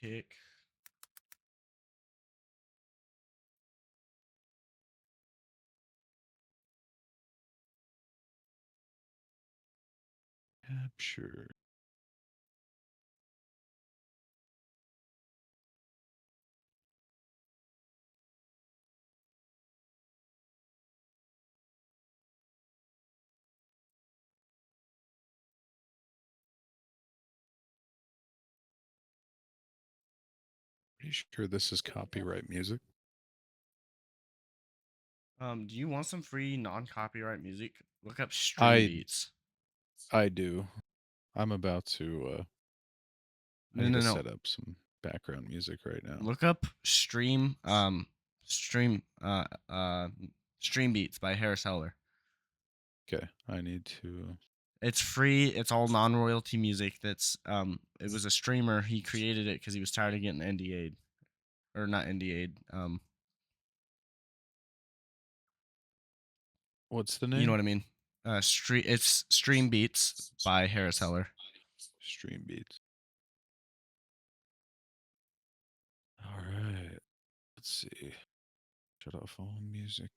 kick. Capture. Pretty sure this is copyright music. Do you want some free non-copyright music? Look up Stream I Beats. I do. I'm about to I No, need no, to no. set up some background music right now. Look up stream Stream Beats by Harris Heller. Okay, I need to. It's free. It's all non-royalty music. That's it was a streamer. He created it because he was tired of getting NDA'd, or not NDA'd. What's the You know name? what I mean. It's Stream Beats by Harris Heller. Stream Beats. All right. Let's see. Shut off all music.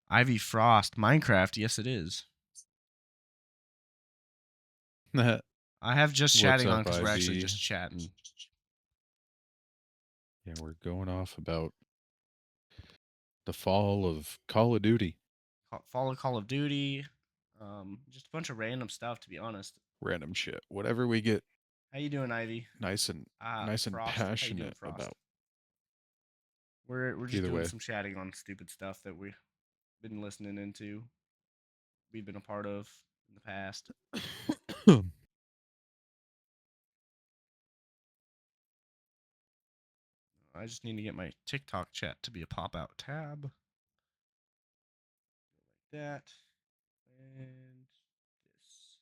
Ivy Frost, Minecraft. Yes, it is. I have just What's chatting on up, because we're actually IB? just chatting. Yeah, we're going off about the fall of Call of Duty. Follow Call of Duty. Just a bunch of random stuff, to be honest. Random shit. Whatever we get How you doing, Ivy? nice and Frost. How you doing, passionate Frost? about. We're just Either doing way. some chatting on stupid stuff that we've been listening into. We've been a part of in the past. I just need to get my TikTok chat to be a pop-out tab. Like that. And this.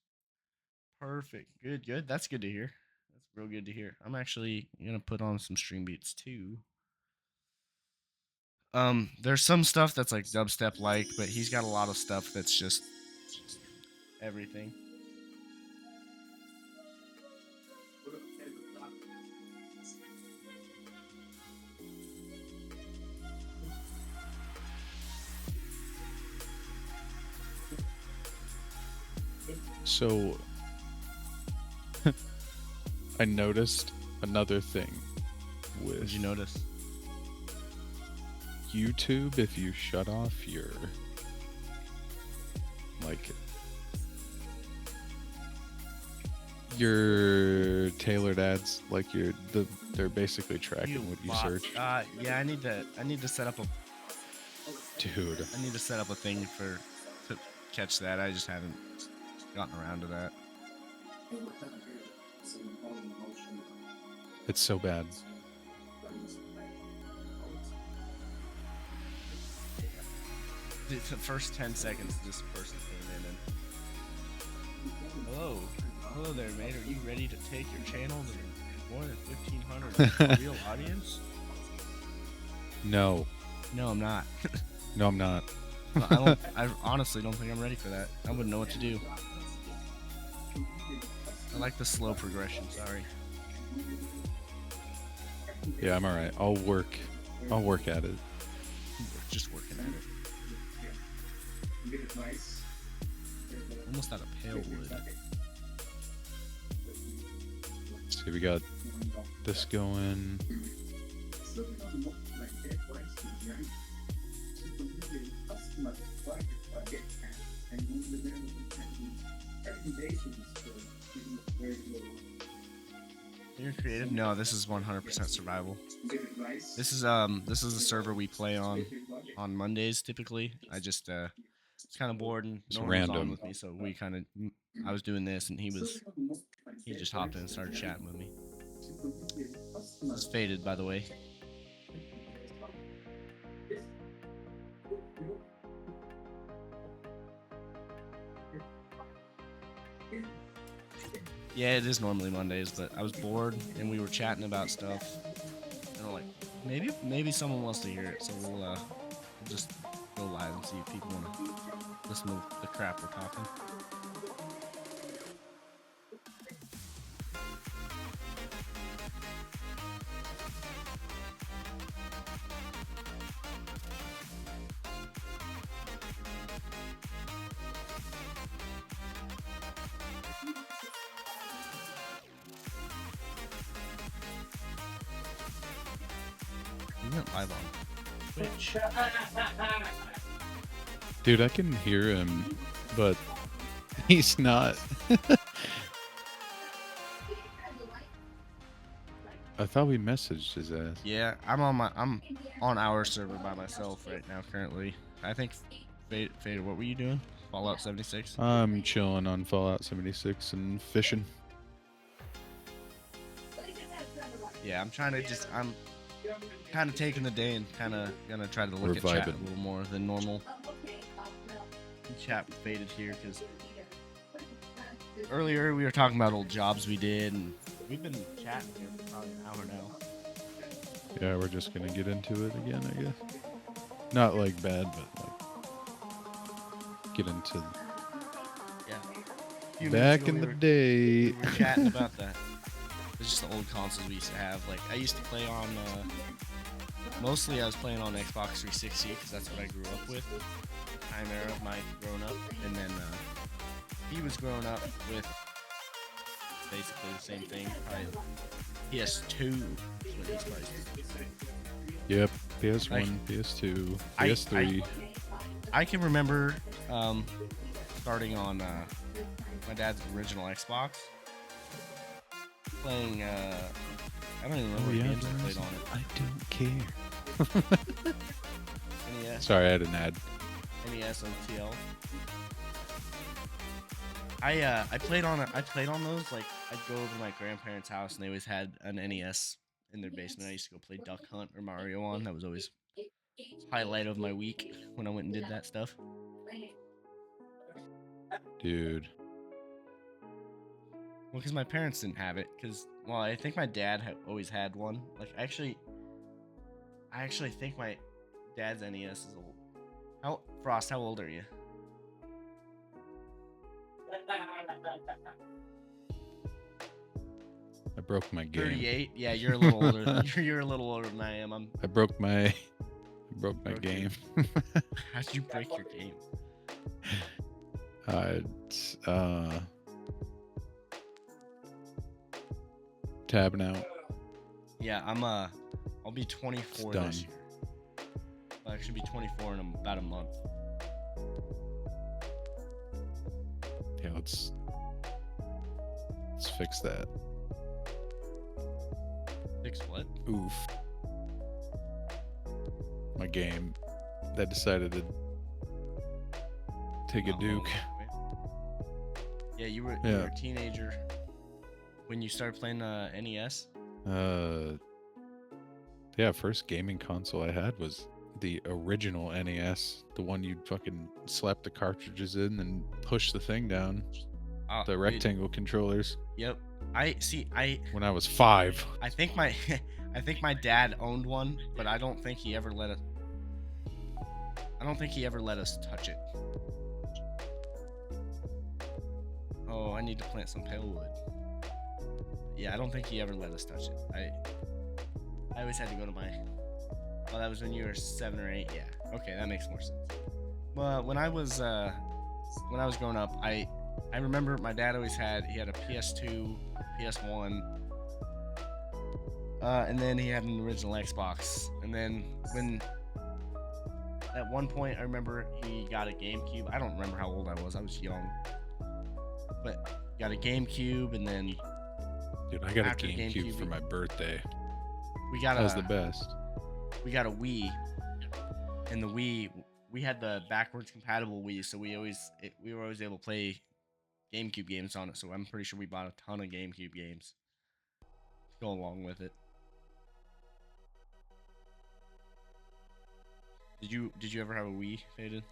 Perfect. Good, good. That's good to hear. That's real good to hear. I'm actually gonna put on some stream beats too. There's some stuff that's like dubstep like, but he's got a lot of stuff that's just everything. So I noticed another thing with What'd you notice? YouTube. If you shut off your like your tailored ads, like they're basically tracking what you search. Yeah, I need to set up a Dude, I need to set up a thing to catch that. I just haven't gotten around to that. it's so bad. The first 10 seconds, this person came in and hello there, mate. Are you ready to take your channel to more than 1,500 real audience? No, No, I'm not. no, I'm not. I honestly don't think I'm ready for that. I wouldn't know what to do. I like the slow progression. Sorry. Yeah, I'm all right. I'll work at it. Just working at it. Almost out of pale wood. See, we got this going. You're creative? No, this is 100% survival. This is a server we play on Mondays typically. I just it's kind of bored and It's no one was on random. with me, so we kind of I was doing this and he just hopped in and started chatting with me. This is faded, by the way. Yeah, it is normally Mondays, but I was bored and we were chatting about stuff. And we're like, maybe someone wants to hear it, so we'll just go live and see if people want to listen to the crap we're talking. went live on Twitch. Dude, I can hear him, but he's not. I thought we messaged his ass. Yeah, I'm on our server by myself right now currently. I think Fader, what were you doing? Fallout 76? I'm chilling on Fallout 76 and fishing. Yeah, I'm kind of taking the day and kind of gonna try to look We're at chat a vibing. little more than normal. Chat faded here because earlier we were talking about old jobs we did, and we've been chatting here for probably an hour now. Yeah, we're just gonna get into it again, I guess. Not like bad, but like get into Yeah. back in the day. We were chatting about that. It's just the old consoles we used to have. Like I used to play on. Mostly I was playing on Xbox 360 because that's what I grew up with. Time era of my growing up, and then he was growing up with basically the same thing. Probably PS2 is what he's playing. Yep, PS1, PS2, PS3. I can remember starting on my dad's original Xbox, playing. I don't even remember what games I played on it. I don't care. NES. Sorry, I had an ad. NES OTL. I played on those. Like I'd go over to my grandparents' house and they always had an NES in their basement. I used to go play Duck Hunt or Mario on. That was always highlight of my week when I went and did that stuff. Dude. Well, because my parents didn't have it. Well, I think my dad always had one. Like I actually think my dad's NES is old. Frost, how old are you? I broke my game. 38. Yeah, you're a little older. You're a little older than I am. I broke my game. How'd you break your game? Tabbing out. Yeah, I'll be 24 this year. I'll actually be 24 in about a month. Yeah, let's fix that. Fix what? Oof. My game that decided to take a Duke. Yeah, you were a teenager when you started playing NES. Yeah, first gaming console I had was the original NES, the one you'd fucking slap the cartridges in and push the thing down. The rectangle controllers. Yep. When I was 5. I think my dad owned one, but I don't think he ever let us touch it. Oh, I need to plant some pale wood. Yeah, I don't think he ever let us touch it. I always had to go to my. Oh, that was when you were 7 or 8. Yeah. Okay, that makes more sense. Well, when I was growing up, I remember my dad always had a PS2, PS1, and then he had an original Xbox. And then when at one point I remember he got a GameCube. I don't remember how old I was. I was young, but got a GameCube, and then. Dude, I got a GameCube for my birthday. That was the best. We got a Wii, and the Wii, we had the backwards compatible Wii, so we were always able to play GameCube games on it. So I'm pretty sure we bought a ton of GameCube games to go along with it. Did you ever have a Wii, Faden?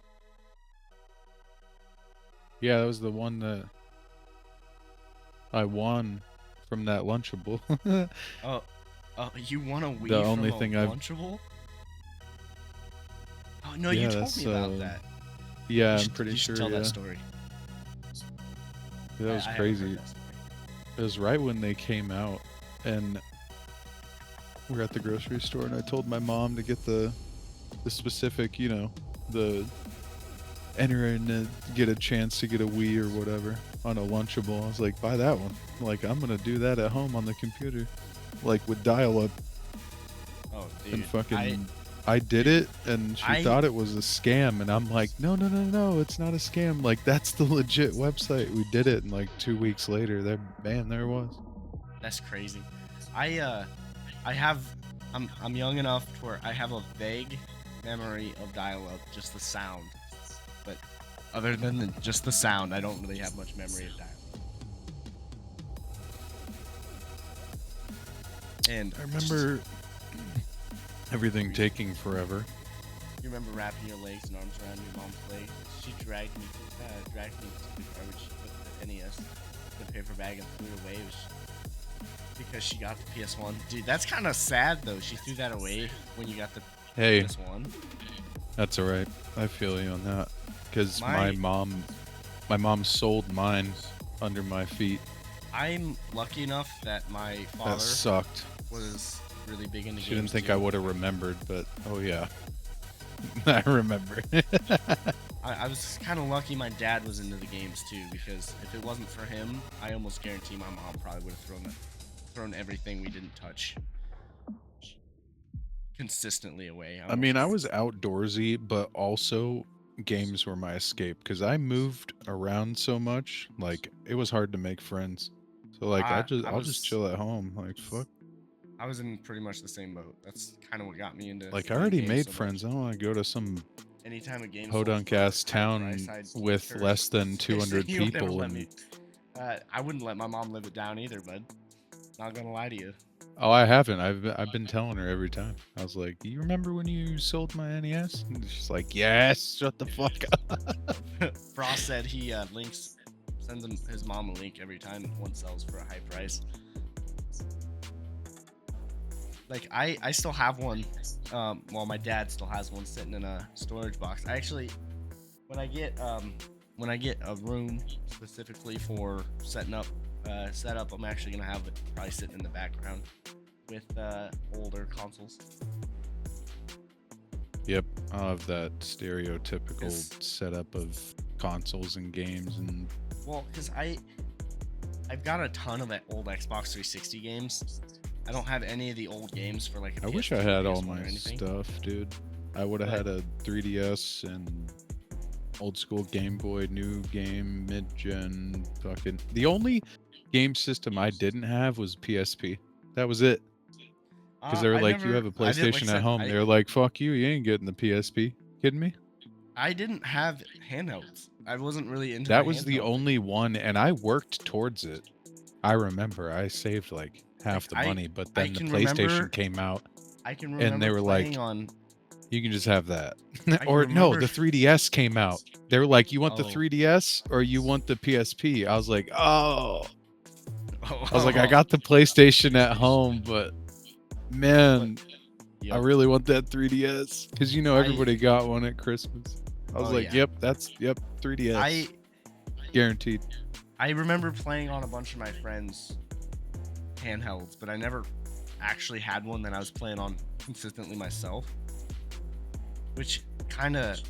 Yeah, that was the one that I won from that Lunchable. Oh, you won a Wii the from only a thing Lunchable? Oh no, you told me about that. Yeah, I'm pretty sure. Tell that story. That was crazy. It was right when they came out, and we were at the grocery store, and I told my mom to get the specific, the enter in to get a chance to get a Wii or whatever on a Lunchable. I was like, buy that one. Like, I'm gonna do that at home on the computer, like with dial-up. Oh, and dude, fucking I did it, and she thought it was a scam, and I'm like, no, no, no, no, it's not a scam. Like, that's the legit website. We did it, and like 2 weeks later, there it was. that's crazy. I have, I'm young enough to where I have a vague memory of dial-up, just the sound. But other than just the sound, I don't really have much memory of dial-up. And I remember everything taking forever. you remember wrapping your legs and arms around your mom's leg? She dragged me to the car when she put the NES in the paper bag and threw it away. It was because she got the PS1. Dude, that's kind of sad though. She threw that away when you got the Hey, PS1. that's all right. I feel you on that. Because My- my mom sold mine under my feet. I'm lucky enough that my That father sucked. was really big into games. She didn't think too. I would have remembered, but oh yeah, I remember. I was kind of lucky my dad was into the games too, because if it wasn't for him, I almost guarantee my mom probably would have thrown everything we didn't touch consistently away. I mean, I was outdoorsy, but also games were my escape because I moved around so much. Like, it was hard to make friends. So like, I'll just chill at home. Like, fuck. I was in pretty much the same boat. That's kind of what got me into. Like, I playing already games made so much. friends. I don't want to go to some Anytime a game podunk-ass town with less than 200 people. And I wouldn't let my mom live it down either, bud. Not gonna lie to you. oh, I haven't. I've been telling her every time. I was like, "Do you remember when you sold my NES?" And she's like, "Yes." Shut the fuck up. Frost said he sends his mom a link every time one sells for a high price. Like I still have one. Well, my dad still has one sitting in a storage box. I actually, when I get a room specifically for setup, I'm actually gonna have it probably sitting in the background with older consoles. Yep, I'll have that stereotypical Yes. setup of consoles and games and. Well, because I've got a ton of old Xbox 360 games. I don't have any of the old games for like. I wish I had all my stuff, dude. I would have had a 3DS and old school Game Boy, new game, mid-gen, fucking. The only game system I didn't have was PSP. That was it. Because they were like, you have a PlayStation at home. They're like, fuck you, you ain't getting the PSP. Kidding me? I didn't have handhelds. I wasn't really into that. Was the only one, and I worked towards it. I remember I saved like half the money, but then the PlayStation came out. I can remember and they were like, on... you can just have that. Or no, the 3DS came out. They were like, you want the 3DS or you want the PSP? I was like, oh. I was like, I got the PlayStation at home, but man, I really want that 3DS. Because, you know, everybody got one at Christmas. I was like, yep, 3DS. Guaranteed. I remember playing on a bunch of my friends' handhelds, but I never actually had one that I was playing on consistently myself. Which kind of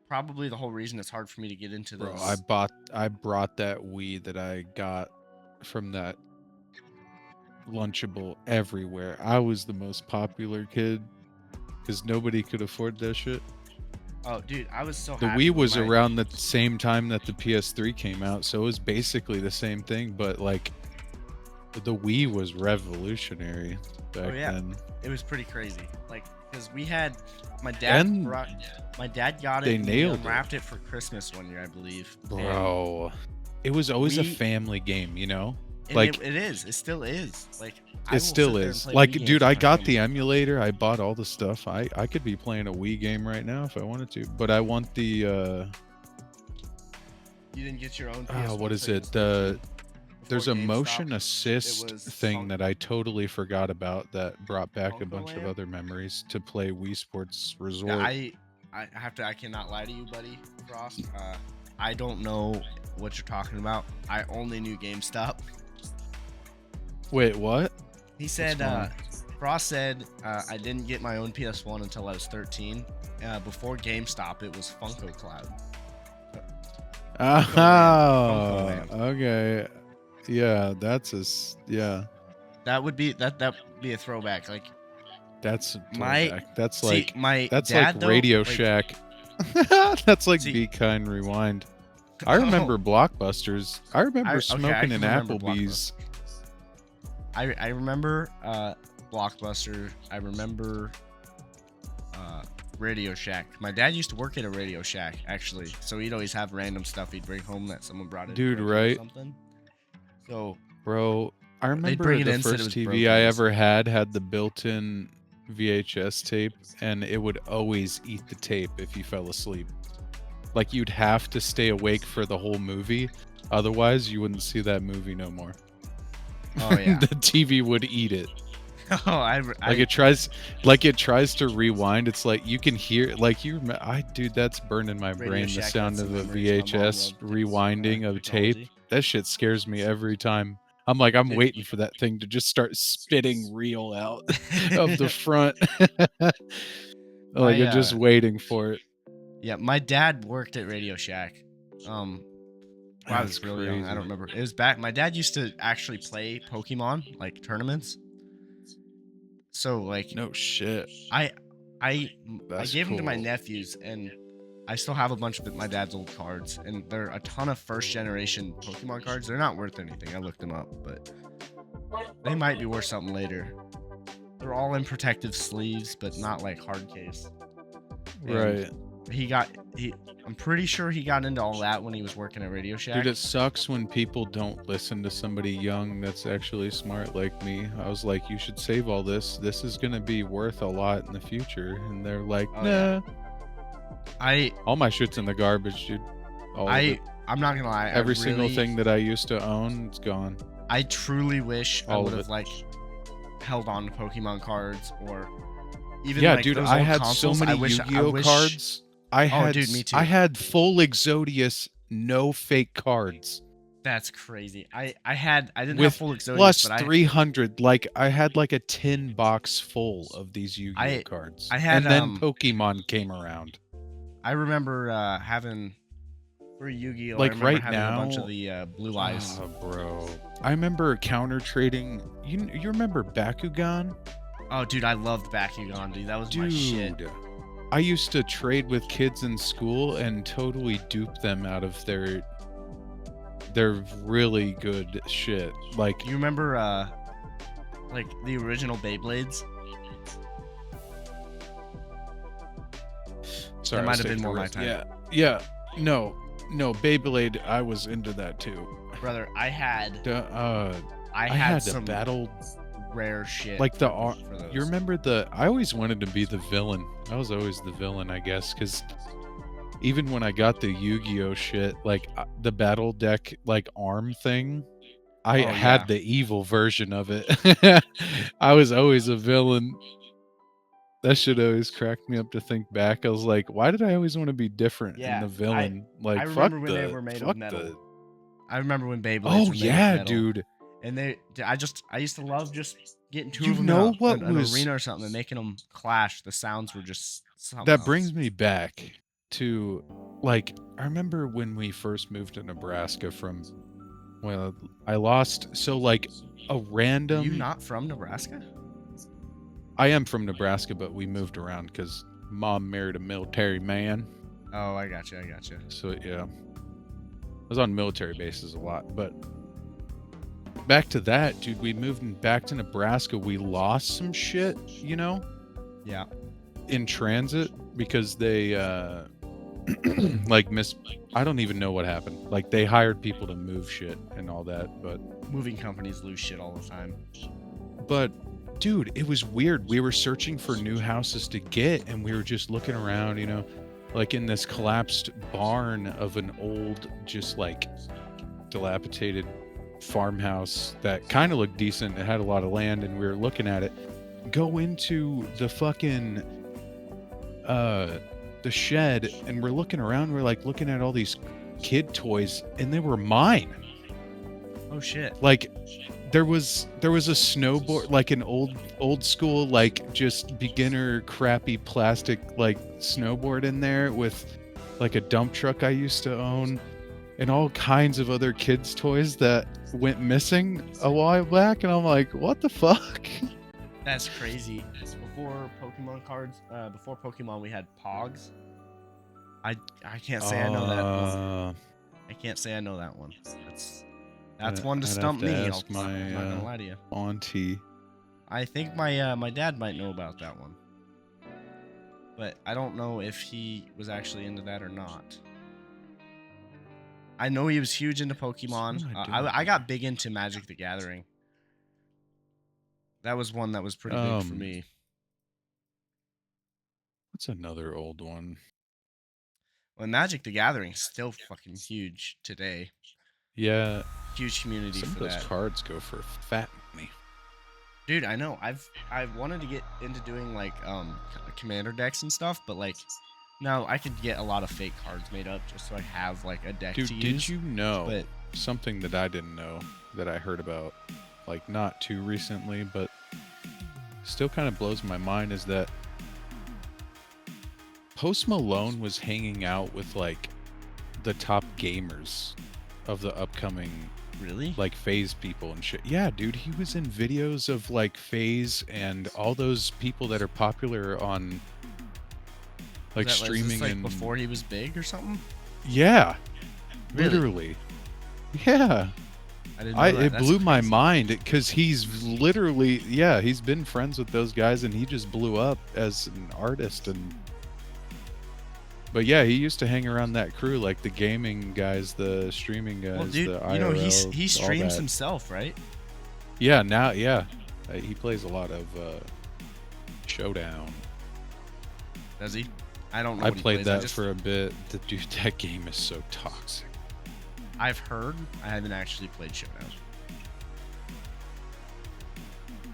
probably the whole reason it's hard for me to get into this. Bro, I brought that Wii that I got from that Lunchable everywhere. I was the most popular kid because nobody could afford that shit. Oh, dude, I was so the happy. The Wii was around the same time that the PS3 came out, so it was basically the same thing, but like the Wii was revolutionary back then. It was pretty crazy. Like, because we had my dad got it and unwrapped it for Christmas one year, I believe. Bro, it was always a family game, you know? Like it is. It still is. Like it still is. Like, dude, I got the emulator. I bought all the stuff. I could be playing a Wii game right now if I wanted to, but I want the You didn't get your own PS1 what is it? There's a motion assist thing that I totally forgot about that brought back a bunch of other memories to play Wii Sports Resort. Yeah, I cannot lie to you, buddy, Frost. I don't know what you're talking about. I only knew GameStop. Wait, what? He said, Frost said, I didn't get my own PS1 until I was 13. Before GameStop, it was Funko Cloud. Oh, okay. Yeah, that's a yeah. That'd be a throwback. Like, That's a My throwback. That's see, like my that's dad like though, Radio like, Shack. That's like see, Be Kind Rewind. I remember oh, Blockbusters. I remember I smoking in can remember Applebee's. Blockbuster. I remember Blockbuster. I remember Radio Shack. My dad used to work at a Radio Shack actually, so he'd always have random stuff he'd bring home that someone brought in Dude, broken or right? something. So Bro, I they'd remember bring it the in, said it first was TV broken I and ever stuff. had the built-in VHS tape, and it would always eat the tape if you fell asleep. Like you'd have to stay awake for the whole movie, otherwise you wouldn't see that movie no more. Oh yeah. The TV would eat it. Oh, Like it tries to rewind. It's like you can hear, like dude, that's burned in my Radio brain. The Shack sound had of some a memories. My mom VHS loved rewinding of tape. technology. That shit scares me every time. I'm like, I'm Dude. waiting for that thing to just start spitting reel out of the front. Like My I'm just waiting for it. yeah, my dad worked at Radio Shack. When I That's was really young. I crazy. don't remember. It was back. My dad used to actually play Pokemon, like tournaments. So like No shit. I I That's gave them to my cool. nephews, and I still have a bunch of my dad's old cards, and they're a ton of first generation Pokemon cards. They're not worth anything. I looked them up, but they might be worth something later. They're all in protective sleeves, but not like hard case. And Right. I'm pretty sure he got into all that when he was working at Radio Shack. Dude, it sucks when people don't listen to somebody young that's actually smart like me. I was like, you should save all this. This is gonna be worth a lot in the future. And they're like, Oh, nah. yeah. All my shit's in the garbage, dude. All of it. I'm not gonna lie. Every single thing that I used to own, it's gone. I truly wish I All would of have it. like held on to Pokemon cards, or even Yeah, like dude, those I old had consoles. so many I Yu-Gi-Oh wish, cards. I had, dude, me too. I had full Exodius, no fake cards. That's crazy. I didn't have With full Exodius, plus but 300, like I had like a tin box full of these Yu-Gi-Oh cards. I had, and then Pokemon came around. I remember having for Yu-Gi-Oh. Like I remember right having now, a bunch of the Blue Eyes. Oh, bro. I remember counter trading. You remember Bakugan? Oh, dude, I loved Bakugan, dude. That was my shit. I used to trade with kids in school and totally dupe them out of their really good shit. Like, You remember like the original Beyblades? sorry, That I might was have been taking more a my risk. time. Yeah. No, Beyblade. I was into that too. Brother, I had I had some a battle. rare shit. Like the for those. you remember I always wanted to be the villain. I was always the villain, I guess, because even when I got the Yu-Gi-Oh shit, like the battle deck like arm thing, I had the evil version of it. I was always a villain. That shit always cracked me up to think back. I was like, why did I always want to be different Yeah, and the villain? Like, I fuck remember when they were made of fuck metal. the. I remember when Beyblades Oh were made yeah, of metal. dude. And I used to love just getting two You of them know in what an was- arena or something and making them clash. The sounds were just something That else. brings me back to, like, I remember when we first moved to Nebraska from, well, I lost, so like a Are random. you not from Nebraska? I am from Nebraska, but we moved around because mom married a military man. Oh, I gotcha. So yeah, I was on military bases a lot. But back to that, dude, we moved back to Nebraska. We lost some shit, you know, Yeah. in transit because they like I don't even know what happened. Like they hired people to move shit and all that, but Moving companies lose shit all the time. dude, it was weird. We were searching for new houses to get, and we were just looking around, you know, like in this collapsed barn of an old, just like dilapidated farmhouse that kind of looked decent. It had a lot of land, and we were looking at it. Go into the fucking the shed, and we're looking around. We're like looking at all these kid toys, and they were mine. Oh shit. Like there was a snowboard, like an old school, like just beginner crappy plastic like snowboard in there with like a dump truck I used to own, and all kinds of other kids toys that went missing a while back. And I'm like, what the fuck? That's crazy. before Pokemon cards. Before Pokemon, we had Pogs. I can't say I know that one. I can't say I know that one. That's one to I'd stump have to me. ask I'm not gonna lie to you. auntie. I think my dad might know about that one, but I don't know if he was actually into that or not. I know he was huge into Pokemon. I got big into Magic the Gathering. That was one that was pretty big for me. What's another old one? Well, Magic the Gathering is still fucking huge today. Yeah. Huge community Some for of those that. cards go for fat money. Dude, I know. I've wanted to get into doing like commander decks and stuff, but like now I could get a lot of fake cards made up just so I have like a deck Dude, to use. did you know but something that I didn't know that I heard about like not too recently, but still kind of blows my mind is that Post Malone was hanging out with like the top gamers of the upcoming really like FaZe people and shit. Yeah, dude, he was in videos of like FaZe and all those people that are popular on like streaming was this, like, and before he was big or something. Yeah, Really? literally. Yeah. I didn't know that. It That's blew my crazy. mind because he's literally, yeah, he's been friends with those guys and he just blew up as an artist. And but yeah, he used to hang around that crew, like the gaming guys, the streaming guys, Well, dude, the IRL, you know he all streams that. himself, right? Yeah, now, yeah, he plays a lot of Showdown. Does he? I don't know. I what he played plays. that for a bit. Dude, that game is so toxic. I've heard. I haven't actually played Showdown.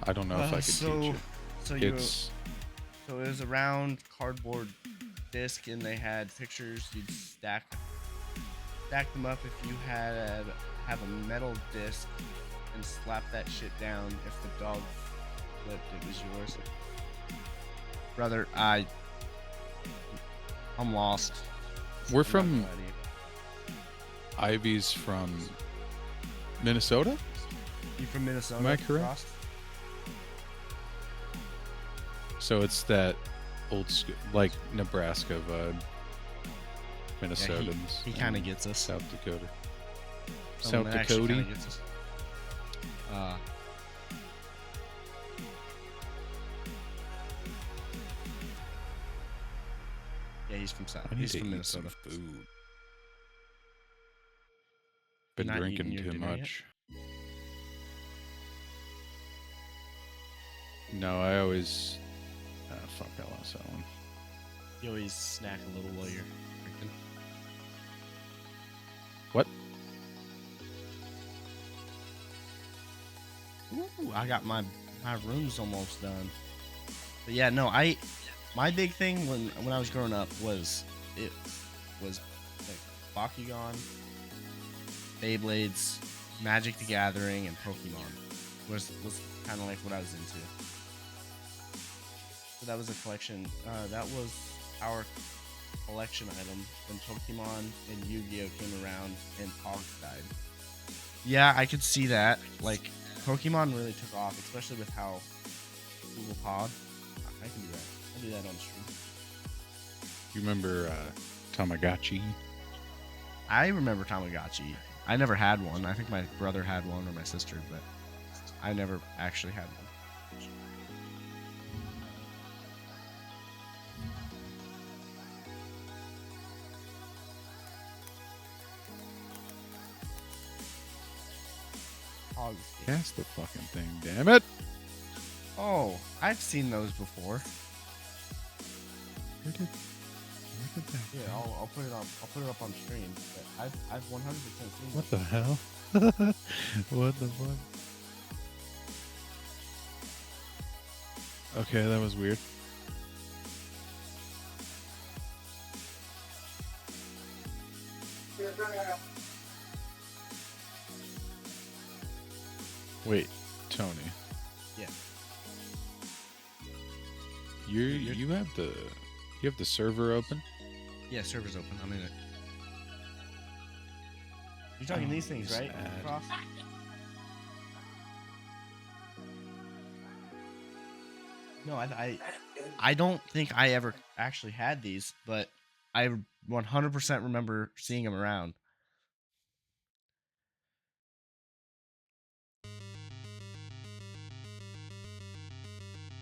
I don't know if I could teach it. So it was a round cardboard disc, and they had pictures. You'd stack them up if you have a metal disc, and slap that shit down. If the dog flipped, it was yours. Brother, I'm lost. We're from Ivy's from Minnesota? You from Minnesota? Am I correct? Frost? So it's that old school, like Nebraska vibe. Minnesotans. Yeah, he kind of gets us. South Dakota. Someone South that actually Dakota. kinda gets us. Yeah, he's from South. I need He's to from eat Minnesota. some food. Been Not drinking eating your too dinner yet? much. No, I always. Fuck, I lost that one. You always snack a little while you're drinking. What? Ooh, I got my room's almost done. But yeah, no, my big thing when I was growing up was like Bakugan, Beyblades, Magic the Gathering, and Pokemon was kind of like what I was into. So that was a collection. That was our collection item when Pokemon and Yu-Gi-Oh came around and Pogs died. Yeah, I could see that. Like, Pokemon really took off, especially with how Google Pod. I can do that. I'll do that on stream. You remember Tamagotchi? I remember Tamagotchi. I never had one. I think my brother had one or my sister, but I never actually had one. Pogs. Cast the fucking thing, damn it! Oh, I've seen those before. Where did that Yeah, go? I'll put it on. I'll put it up on stream. But I've 100% seen. What the hell? What the fuck? Okay, that was weird. Wait, Tony. Yeah. You have the server open? Yeah, server's open. I'm in it. You're talking these things, right? sad. No, I don't think I ever actually had these, but I 100% remember seeing them around.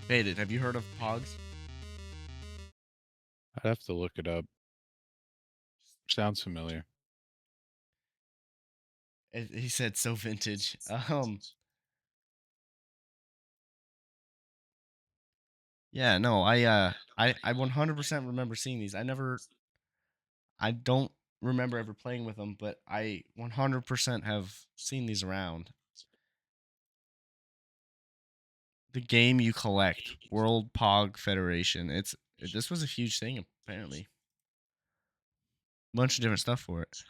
Faded. Have you heard of Pogs? I'd have to look it up. Sounds familiar. He said so vintage. Yeah, no, I 100% remember seeing these. I don't remember ever playing with them, but I 100% have seen these around. The game you collect, World Pog Federation. This was a huge thing apparently. Bunch of different stuff for it.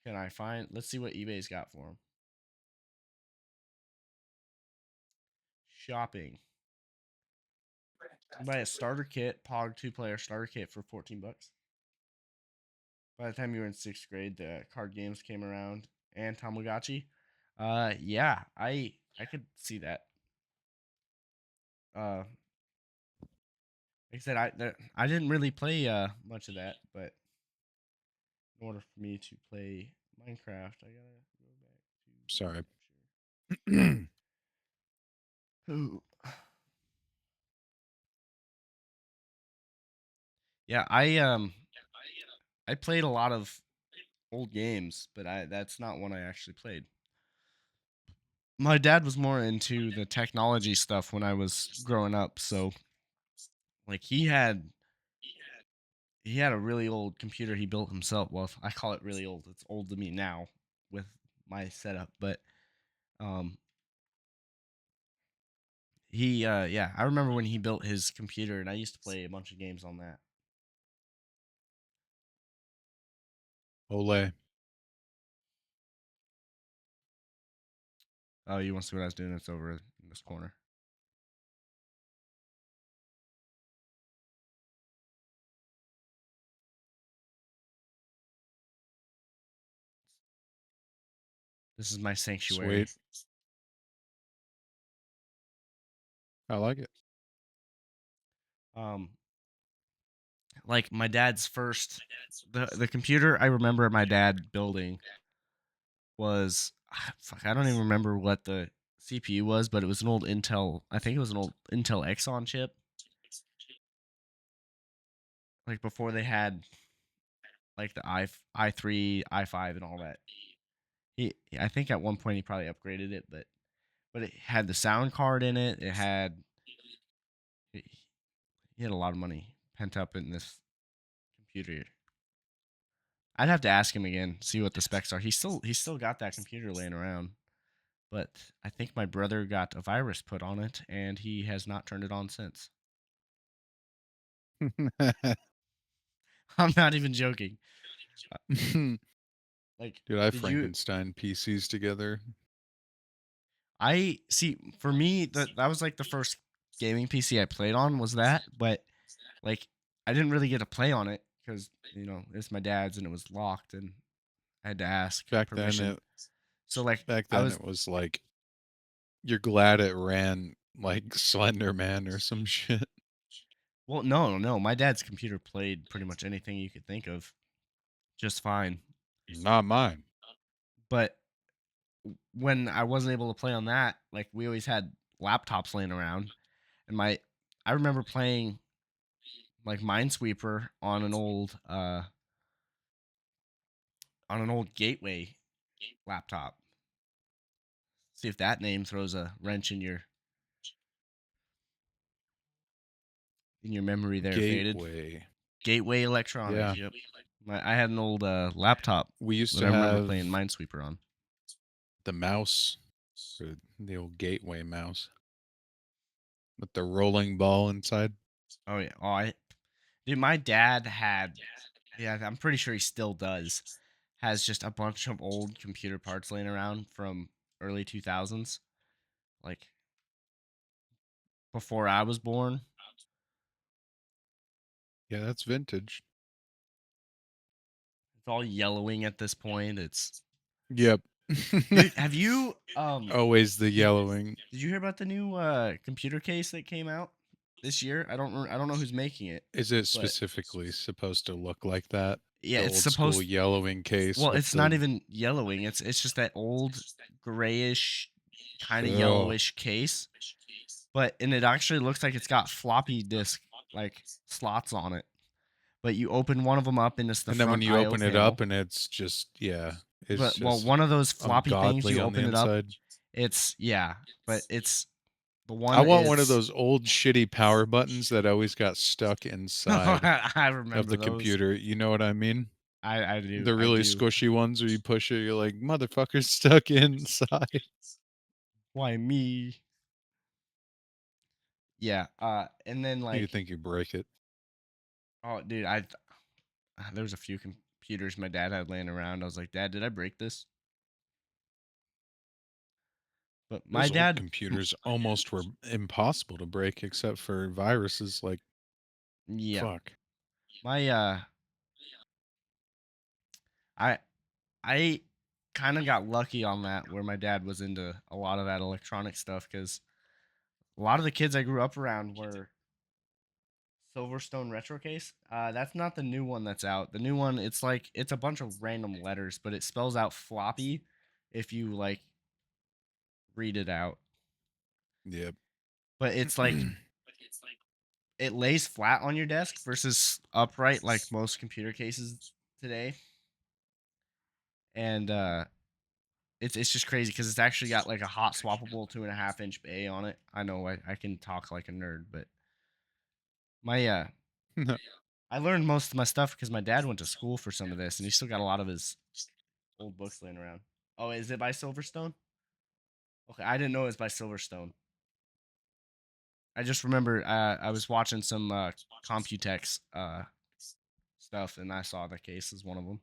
Can I find? Let's see what eBay's got for them. Shopping. Buy a starter kit, Pog 2-player starter kit for 14 bucks. By the time you were in 6th grade, the card games came around and Tamagotchi. Yeah, I could see that. Like I said, I didn't really play much of that, but in order for me to play Minecraft, I gotta go back to Sorry. capture. Ooh. Yeah, I played a lot of old games, but I that's not one I actually played. My dad was more into the technology stuff when I was growing up, so like he had a really old computer he built himself. Well, I call it really old. It's old to me now with my setup, but um yeah, I remember when he built his computer and I used to play a bunch of games on that. Ole. Oh, you want to see what I was doing? It's over in this corner. This is my sanctuary. Sweet. I like it. Um like my dad's first the computer I remember my dad building was fuck, I don't even remember what the CPU was, but it was an old Intel. I think it was an old Intel Exxon chip, like before they had like the i3, i5, and all that. I think at one point he probably upgraded it, but it had the sound card in it. He had a lot of money pent up in this computer. I'd have to ask him again, see what the specs are. He's still got that computer laying around, but I think my brother got a virus put on it, and he has not turned it on since. I'm not even joking. Uh, Like, Dude, I did you? Frankenstein PCs together. I see. For me, that was like the first gaming PC I played on was that, but like I didn't really get to play on it because it's my dad's and it was locked and I had to ask Back then permission. it So like back I then was it was like you're glad it ran like Slender Man or some shit. well, no, my dad's computer played pretty much anything you could think of just fine. Not mine. But when I wasn't able to play on that, like we always had laptops laying around, and I remember playing like Minesweeper on an old Gateway laptop. See if that name throws a wrench in your memory there, Faded. Gateway. Gateway Electronics. Yeah. Yep. I had an old laptop We used that to I remember playing have Minesweeper on. the mouse, or the old Gateway mouse with the rolling ball inside. Oh yeah. Dude, my dad had. Yeah, I'm pretty sure he still does. Has just a bunch of old computer parts laying around from early 2000s, like before I was born. Yeah, that's vintage. It's all yellowing at this point. It's Yep. Dude, have you Always the did, yellowing. did you hear about the new computer case that came out this year? I don't know who's making it, Is it but specifically supposed to look like that? yeah, The it's old school supposed. yellowing case Well, with it's not the even yellowing. It's just that old grayish, kind of oh, yellowish case. But and it actually looks like it's got floppy disk like slots on it. But you open one of them up and it's the and then when front you I/O open it panel. up and it's just yeah, it's But well, just one of those floppy things ungodly you on the open it up, inside. it's yeah, but it's the I one want one of is. those old shitty power buttons that always got stuck inside I of remember the those. computer. You know what I mean? I do The I really do. squishy ones where you push it, you're like, motherfucker's stuck inside. Why me? Yeah. And then You like, think you break it. oh, dude, I there was a few computers my dad had laying around. I was like, Dad, did I break this? But my Those old dad, computers almost were impossible to break except for viruses. Like, yeah, fuck. my I I kind of got lucky on that where my dad was into a lot of that electronic stuff because a lot of the kids I grew up around were Silverstone retro case. That's not the new one that's out. The new one, it's like it's a bunch of random letters, but it spells out floppy if you like read it out. Yep. But it's like it lays flat on your desk versus upright like most computer cases today. And it's just crazy because it's actually got like a hot swappable 2.5 inch bay on it. I know I can talk like a nerd, but my I learned most of my stuff because my dad went to school for some of this, and he still got a lot of his old books laying around. Oh, is it by Silverstone? Okay, I didn't know it was by Silverstone. I just remember I was watching some Computex stuff, and I saw the case as one of them.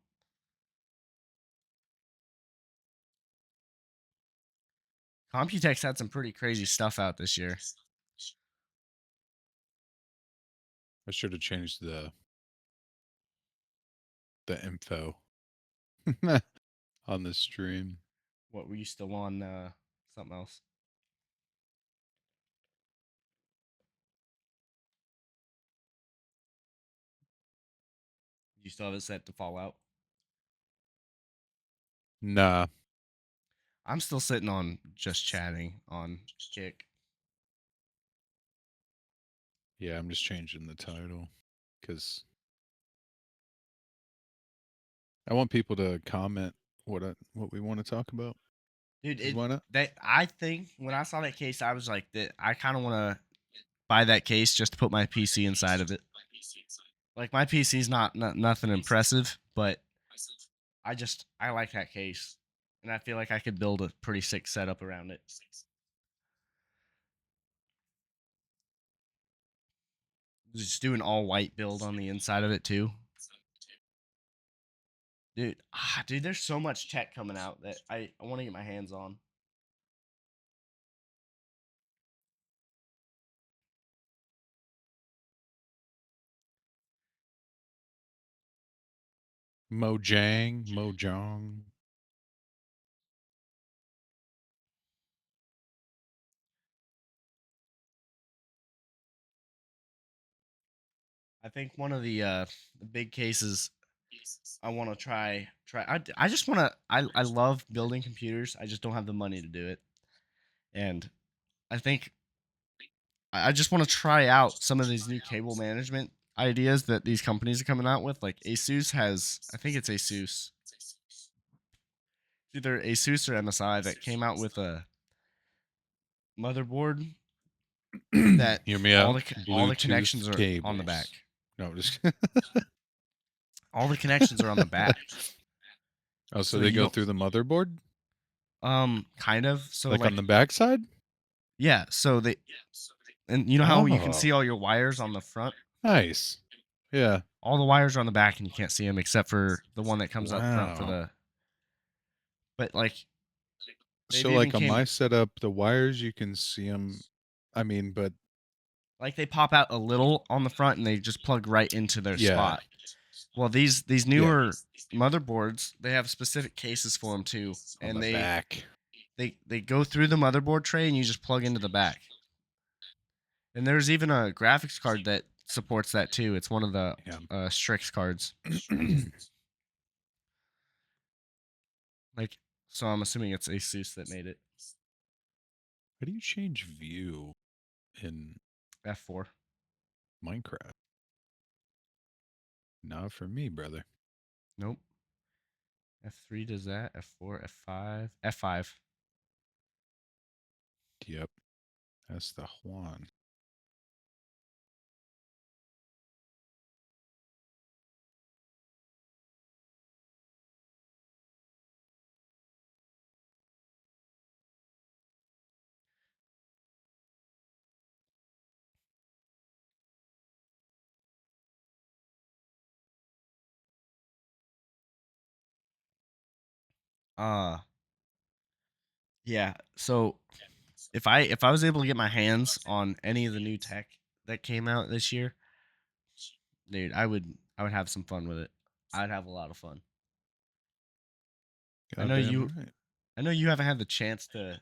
Computex had some pretty crazy stuff out this year. I should have changed the info on the stream. What were you still on? Something else? You still have it set to Fallout? Nah. I'm still sitting on just chatting on Kick. Yeah, I'm just changing the title because I want people to comment what we want to talk about. Dude, Because it why not? that I think when I saw that case, I was like, that I kind of want to buy that case just to put my PC inside of it. Like my PC's not nothing impressive, but I like that case, and I feel like I could build a pretty sick setup around it. Just do an all white build on the inside of it too, dude. Dude, there's so much tech coming out that I want to get my hands on. Mojang. I think one of the big cases I want to try. I just want to. I love building computers. I just don't have the money to do it, and I think I just want to try out some of these new cable management ideas that these companies are coming out with. Like Asus has, I think it's Asus, either Asus or MSI that came out with a motherboard that Hear me all out. the connections Bluetooth are on the back. cables. No, just All the connections are on the back, oh, so so they you go don't. through the motherboard, Kind of. So like on like, the backside. yeah. So they and you know how you can Oh, see all your wires on the front. nice. Yeah. All the wires are on the back, and you can't see them except for the one that comes up front for Wow. the. But like, they've So, even like on came my setup, the wires you can see them. I mean, but like they pop out a little on the front, and they just plug right into their yeah, spot. Well, these Yeah, newer motherboards, they have specific cases for them too, on and the back. they go through the motherboard tray and you just plug into the back. And there's even a graphics card that supports that too. It's one of the Yeah. Strix cards. Like, so I'm assuming it's Asus that made it. How do you change view in F4. Minecraft? Not for me, brother. Nope. F3 does that. F4, F5, F5. Yep, that's the Juan. Uh yeah. So if I was able to get my hands on any of the new tech that came out this year, dude, I would have some fun with it. I'd have a lot of fun. I know Goddamn you right. I know you haven't had the chance to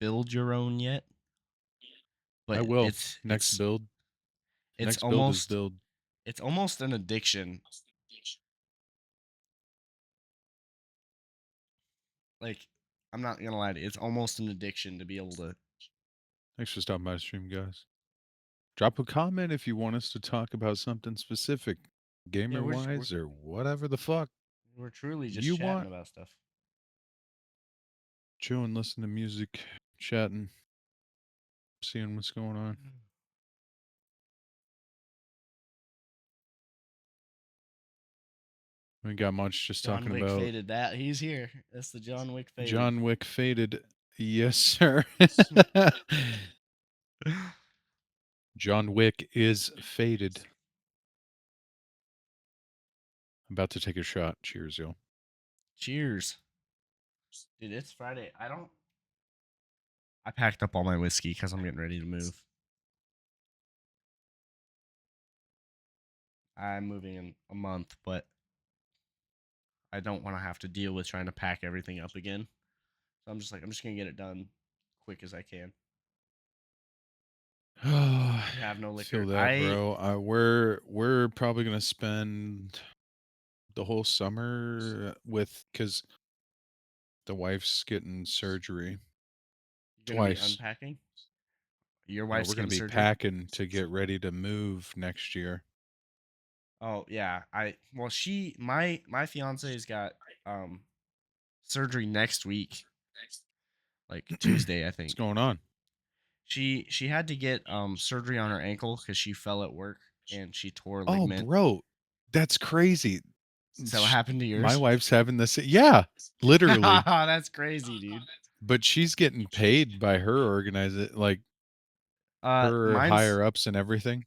build your own yet, I but will. it's Next it's build. it's Next build is almost build. it's almost an addiction. Like, I'm not gonna lie to you, it's almost an addiction to be able to. Thanks for stopping by the stream, guys. Drop a comment if you want us to talk about something specific, Yeah, gamer we're wise or whatever the fuck we're truly just you chatting want. about stuff. Chilling, listening to music, chatting, seeing what's going on. We got much just John talking Wick about faded that. He's here. That's the John Wick faded. John Wick faded. Yes, sir. John Wick is faded. About to take a shot. Cheers, yo. Cheers. Dude, it's Friday. I packed up all my whiskey because I'm getting ready to move. I'm moving in a month, but I don't want to have to deal with trying to pack everything up again. So I'm just gonna get it done quick as I can. You have no Feel liquor. that, bro. We're probably gonna spend the whole summer with because the wife's getting surgery You're gonna be twice. unpacking. Your No, wife's we're gonna getting be surgery. packing to get ready to move next year. Oh yeah, I well she my fiance's got um surgery next week, like Tuesday I What's think. going on? She had to get surgery on her ankle because she fell at work and she tore a Oh, ligament. bro, that's crazy. Is that what happened to My yours? wife's having this. Yeah, literally. That's crazy, dude. But she's getting paid by her organize like her Mine's higher ups and everything.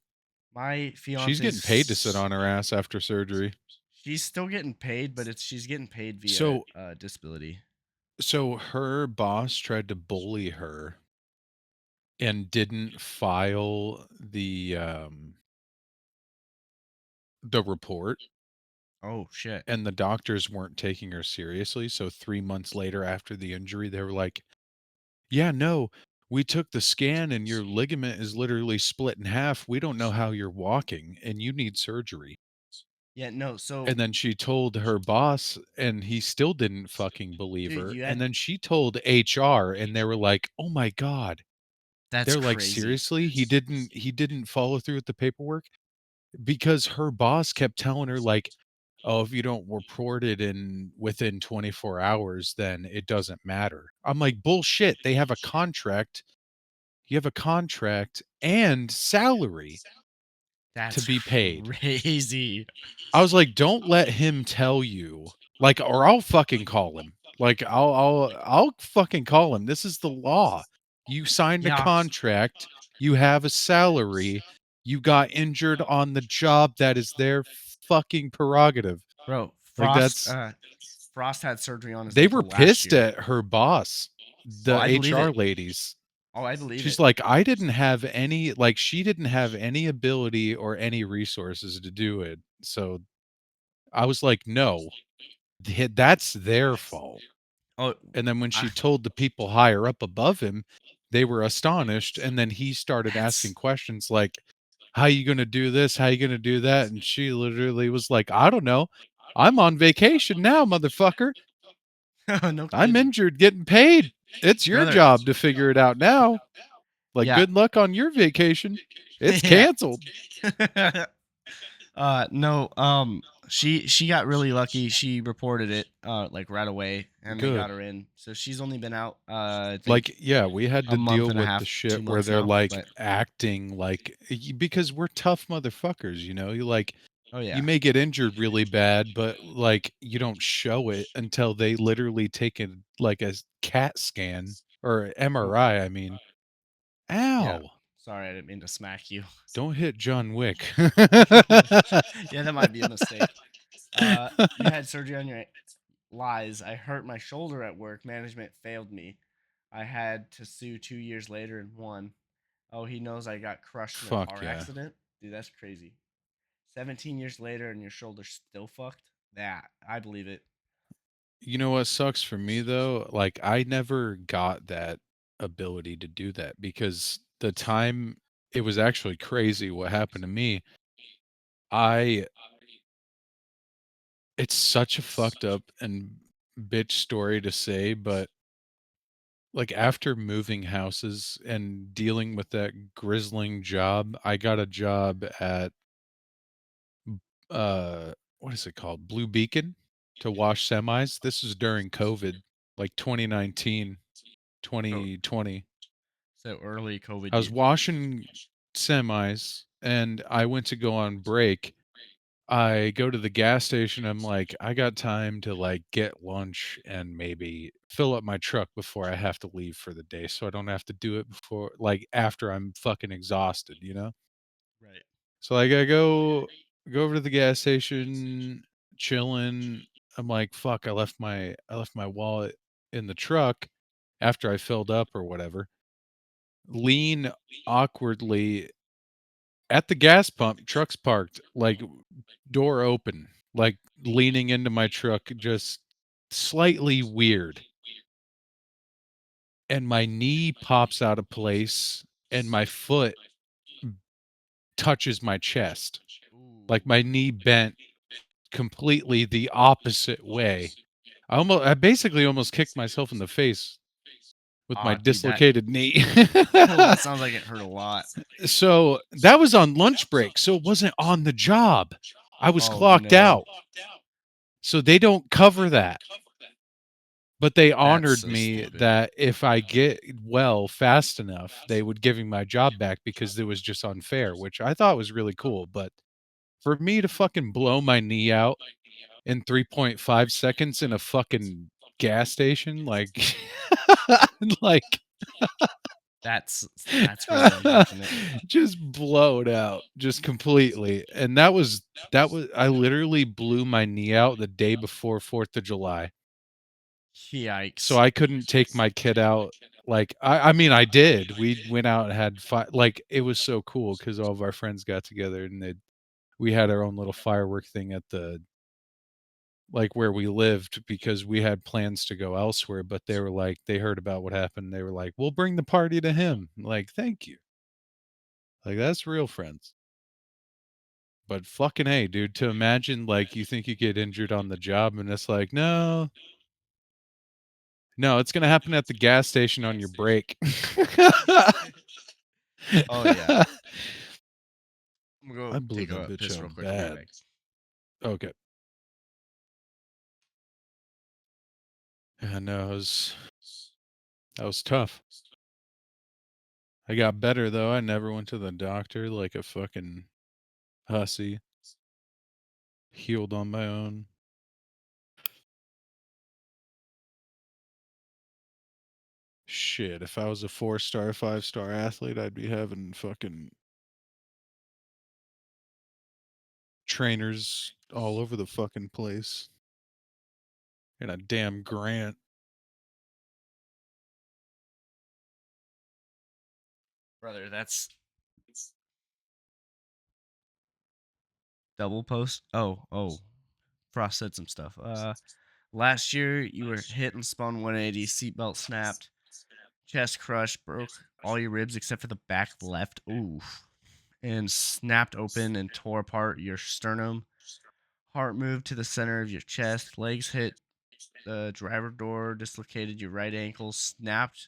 my She's getting paid to sit fiance's. on her ass after surgery. She's still getting paid, but it's she's getting paid via So disability. so her boss tried to bully her and didn't file the report, Oh shit. and the doctors weren't taking her seriously. So 3 months later after the injury, they were like, "Yeah, no, we took the scan and your ligament is literally split in half. We don't know how you're walking and you need surgery." Yeah, no. So, And then she told her boss, and he still didn't fucking believe dude, her. you And had then she told HR, and they were like, "Oh my god." that's They're like, crazy. "Seriously? He didn't follow through with the paperwork?" Because her boss kept telling her like, "Oh, if you don't report it in within 24 hours, then it doesn't matter." I'm like, "Bullshit. They have a contract. You have a contract and salary to That's be paid." crazy. I was like, "Don't let him tell you, like, or I'll fucking call him. Like, I'll fucking call him. This is the law. You signed a Yeah, contract. You have a salary. You got injured on the job. That is their fucking prerogative." bro. Like, that's Frost had surgery on his they were ankle last pissed year. at her boss, Oh, the I believe HR it. ladies. Oh, I believe She's it. like, "I didn't have any, like, she didn't have any ability or any resources to do it. So I was like, "No, that's their fault." Oh, And then when she I, told the people higher up above him, they were astonished, and then he started asking that's questions like, "How you gonna do this? How you gonna do that?" And she literally was like, "I don't know. I'm on vacation now, motherfucker. no I'm kidding, injured getting paid. It's your brother. job to figure it out now. Like, Yeah, good luck on your vacation. It's yeah. canceled." No, she got really lucky. She reported it like right away, and they got Good. her in. So she's only been out I think Like, yeah, we had a to month deal and a with the half, two shit where months they're now. like But acting like because we're tough motherfuckers, you know? You like oh you yeah, may get injured really bad, but like you don't show it until they literally take it like a CAT scan or a oh MRI, I mean. yeah. Ow. Sorry, I didn't mean to smack you. Don't hit John Wick. Yeah, that might be a mistake. You had surgery on your lies. I hurt my shoulder at work. Management failed me. I had to sue 2 years later and won. Oh, he knows I got crushed in a Fuck car yeah. accident. Dude, that's crazy. 17 years later and your shoulder's still fucked. That I believe it. You know what sucks for me though? Like I never got that ability to do that because the time it was actually crazy what happened to me. I It's such a fucked up and bitch story to say, but like after moving houses and dealing with that grizzling job, I got a job at what is it called? Blue Beacon to wash semis. This is during COVID, like 2019, So 2020. so early COVID I was year. washing semis and I went to go on break. I go to the gas station. I'm like, I got time to like get lunch and maybe fill up my truck before I have to leave for the day so I don't have to do it before like after I'm fucking exhausted, you know? Right. So like I go over to the gas station, chilling. I'm like, fuck, I left my wallet in the truck after I filled up or whatever. Lean awkwardly at the gas pump, truck's parked, like door open, like leaning into my truck, just slightly weird. And my knee pops out of place and my foot touches my chest. Ooh. Like my knee bent completely the opposite way. I basically almost kicked myself in the face with my Aw, dude, that dislocated knee. oh, that sounds like it hurt a lot. So that was on lunch break. So it wasn't on the job. I was Oh clocked no. out. So they don't cover that. But they That's honored so me stupid. that if I get well fast enough, they would give me my job back because it was just unfair, which I thought was really cool. But for me to fucking blow my knee out in 3.5 seconds in a fucking gas station, like, like, That's really unfortunate. just blow it out, just completely. And that was I literally blew my knee out the day before 4th of July. So Yikes. I couldn't take my kid out. Like I mean I did. We went out and had like it was so cool because all of our friends got together and we had our own little firework thing at the like where we lived because we had plans to go elsewhere, but they were like they heard about what happened. They were like, "We'll bring the party to him." Like, "Thank you." Like that's real friends. But fucking hey, dude, to imagine like you think you get injured on the job and it's like, "No, no, it's gonna happen at the gas station on your break." Oh yeah. I'm gonna I go blew take that a bitch piss real out quick. I'll be right bad. back. Okay. Yeah, no, that was tough. I got better though. I never went to the doctor like a fucking hussy. Healed on my own. Shit, if I was a 4-star, 5-star athlete, I'd be having fucking trainers all over the fucking place. And a damn grant. Brother, that's double post. Oh, oh. Frost said some stuff. Last year you were hit and spun 180, seatbelt snapped, chest crushed, broke all your ribs except for the back left. Ooh. And snapped open and tore apart your sternum. Heart moved to the center of your chest. Legs hit the driver door, dislocated your right ankle, snapped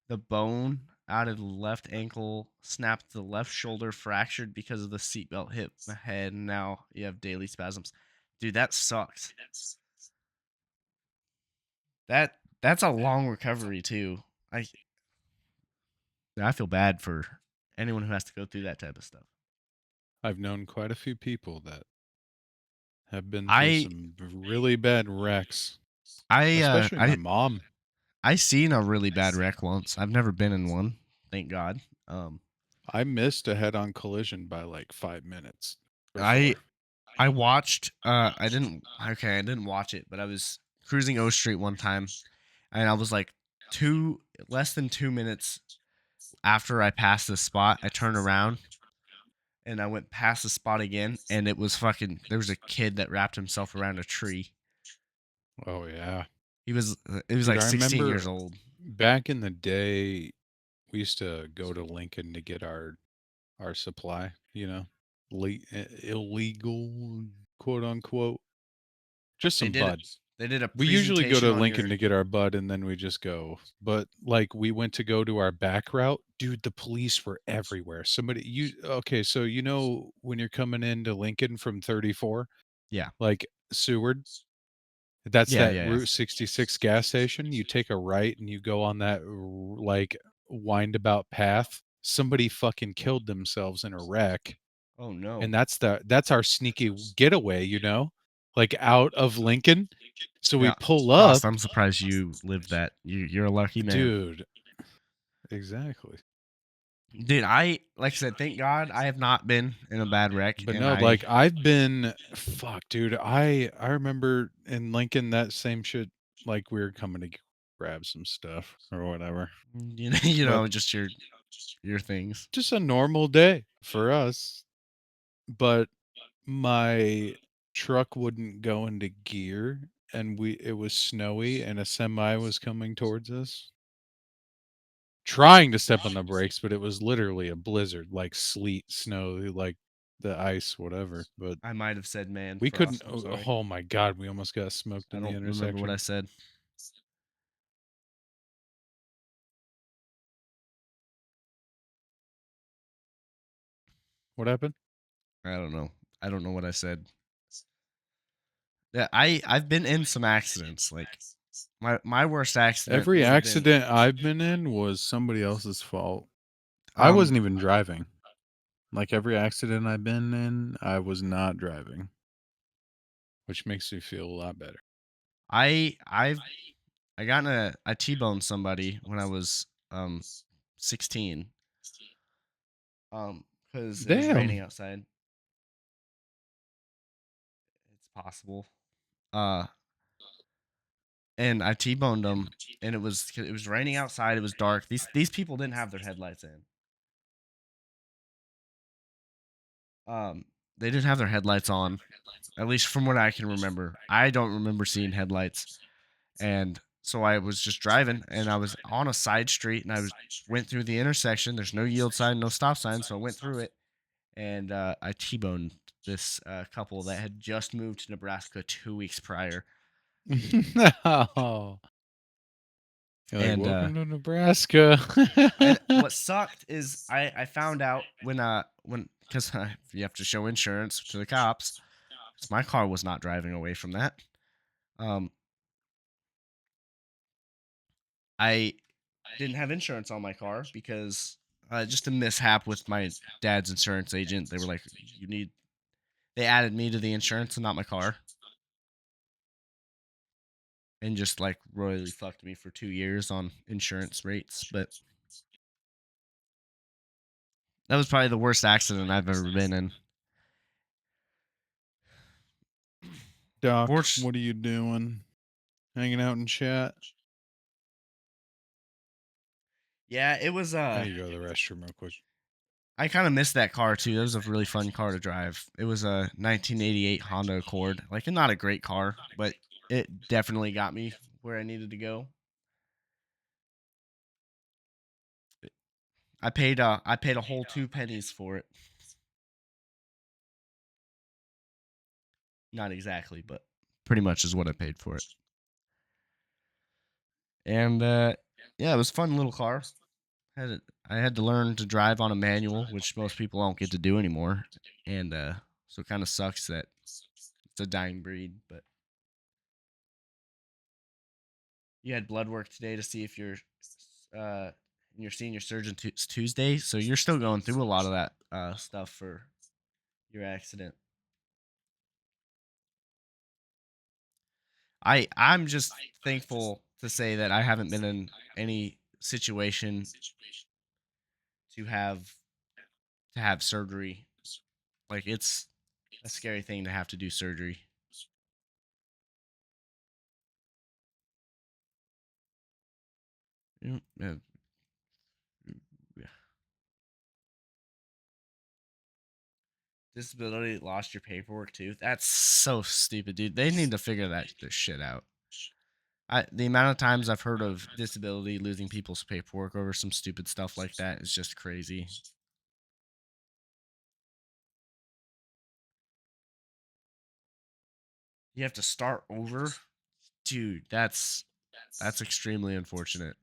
the bone out of the left ankle, snapped the left shoulder, fractured because of the seatbelt hit the head, and now you have daily spasms. Dude, that sucks. That's a long recovery too. I I feel bad for anyone who has to go through that type of stuff. I've known quite a few people that have been through I some really bad wrecks, I uh especially my I mom. I seen a really bad wreck once. I've never been in one, thank God. Um I missed a head-on collision by like 5 minutes I before. I watched I didn't watch it, but I was cruising O Street one time and I was like two less than 2 minutes after I passed the spot, I turned around and I went past the spot again and it was fucking there was a kid that wrapped himself around a tree. Oh yeah. He was Dude, like I 16 years remember old. back in the day we used to go to Lincoln to get our supply, illegal, quote unquote, just They some did bud. they did a We usually go presentation to on your Lincoln to get our bud and then we just go. But like we went to go to our back route, dude, the police were everywhere. Okay, so when you're coming into Lincoln from 34, yeah. like Seward, that's Yeah, that yeah, yeah. Route 66 gas station. You take a right and you go on that like windabout path. Somebody fucking killed themselves in a wreck, Oh no. and that's our sneaky getaway, like out of Lincoln. So we Yeah. pull Frost, up, I'm surprised you lived that. You're a lucky man. dude. Exactly. Dude, I like I said, thank God I have not been in a bad wreck But and no, I like I've been fuck, dude. I remember in Lincoln that same shit. Like we were coming to grab some stuff or whatever. But just your things. just a normal day for us. But my truck wouldn't go into gear, and it was snowy and a semi was coming towards us, trying to step on the brakes, but it was literally a blizzard, like sleet, snow, like the ice, whatever. But I might have said man, we couldn't. Frost. I'm Oh, sorry. oh my god, we almost got smoked I in the don't remember what I intersection. said. What happened? I don't know. I don't know what I said. Yeah, I've been in some accidents. Like my worst accident Every would have been accident I've been in was somebody else's fault. I um wasn't even driving. Like every accident I've been in, I was not driving, which makes me feel a lot better. I've I got in a T-boned somebody when I was 16 cuz it was raining Damn. outside. It's possible. Uh and I T-boned them and it was raining outside, it was dark. These people didn't have their headlights in. Um they didn't have their headlights on, at least from what I can remember. I don't remember seeing headlights. And so I was just driving and I was on a side street and went through the intersection. There's no yield sign, no stop sign, so I went through it and I T-boned this couple that had just moved to Nebraska 2 weeks prior. No. You're like, And welcome to Nebraska. and what sucked is I found out when because you have to show insurance to the cops. 'Cause my car was not driving away from that. Um, I didn't have insurance on my car because just a mishap with my dad's insurance agent. They were like, they added me to the insurance and not my car, and just like royally fucked me for 2 years on insurance rates. But that was probably the worst accident I've ever been in. Doc, Fortunately, what are you doing? Hanging out in chat? yeah, it was I need to go to the restroom real quick. I kind of missed that car too. That was a really fun car to drive. It was a 1988 Honda Accord. Like, not a great car, but it definitely got me where I needed to go. I paid a whole 2 pennies for it. Not exactly, but pretty much is what I paid for it. And yeah, it was a fun little car. I had to learn to drive on a manual, which most people don't get to do anymore. And so it kind of sucks that it's a dying breed. But you had blood work today to see if uh, you're seeing your surgeon Tuesday, so you're still going through a lot of that stuff for your accident. I'm just thankful to say that I haven't been in any situation to have surgery. Like, it's a scary thing to have to do surgery. Yeah. Disability lost your paperwork too. That's so stupid, dude. They need to figure that their shit out. The amount of times I've heard of disability losing people's paperwork over some stupid stuff like that is just crazy. You have to start over, dude. That's extremely unfortunate.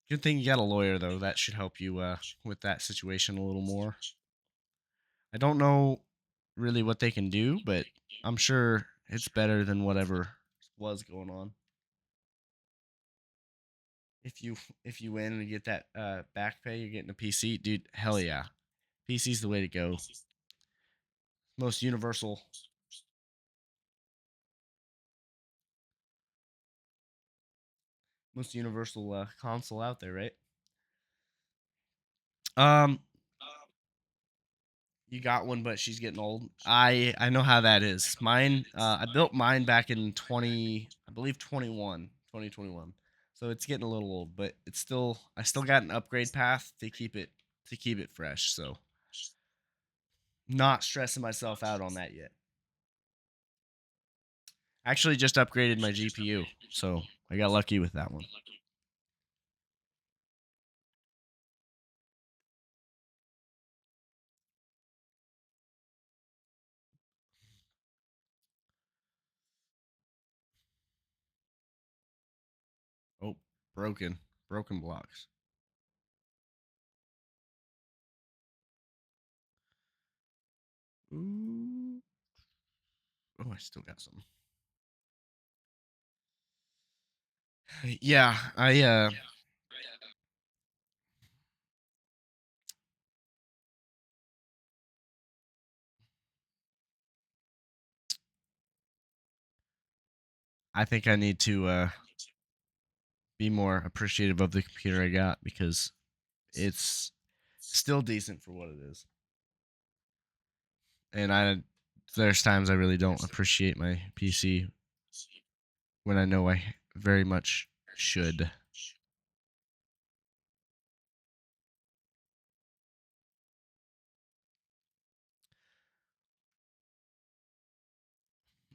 Good thing you got a lawyer though. That should help you with that situation a little more. I don't know really what they can do, but I'm sure it's better than whatever was going on. If you if you win and you get that back pay, you're getting a PC, dude. Hell yeah, PC's the way to go. Most universal, most universal console out there, right? Um, you got one, but she's getting old. I know how that is. Mine, I built mine back in I believe 2021. So it's getting a little old, but I still got an upgrade path to keep it fresh. So not stressing myself out on that yet. Actually, just upgraded my GPU, so I got lucky with that one. Oh, broken blocks. Ooh. Oh, I still got some. Yeah, I think I need to be more appreciative of the computer I got because it's still decent for what it is. And there's times I really don't appreciate my PC when I know I very much should.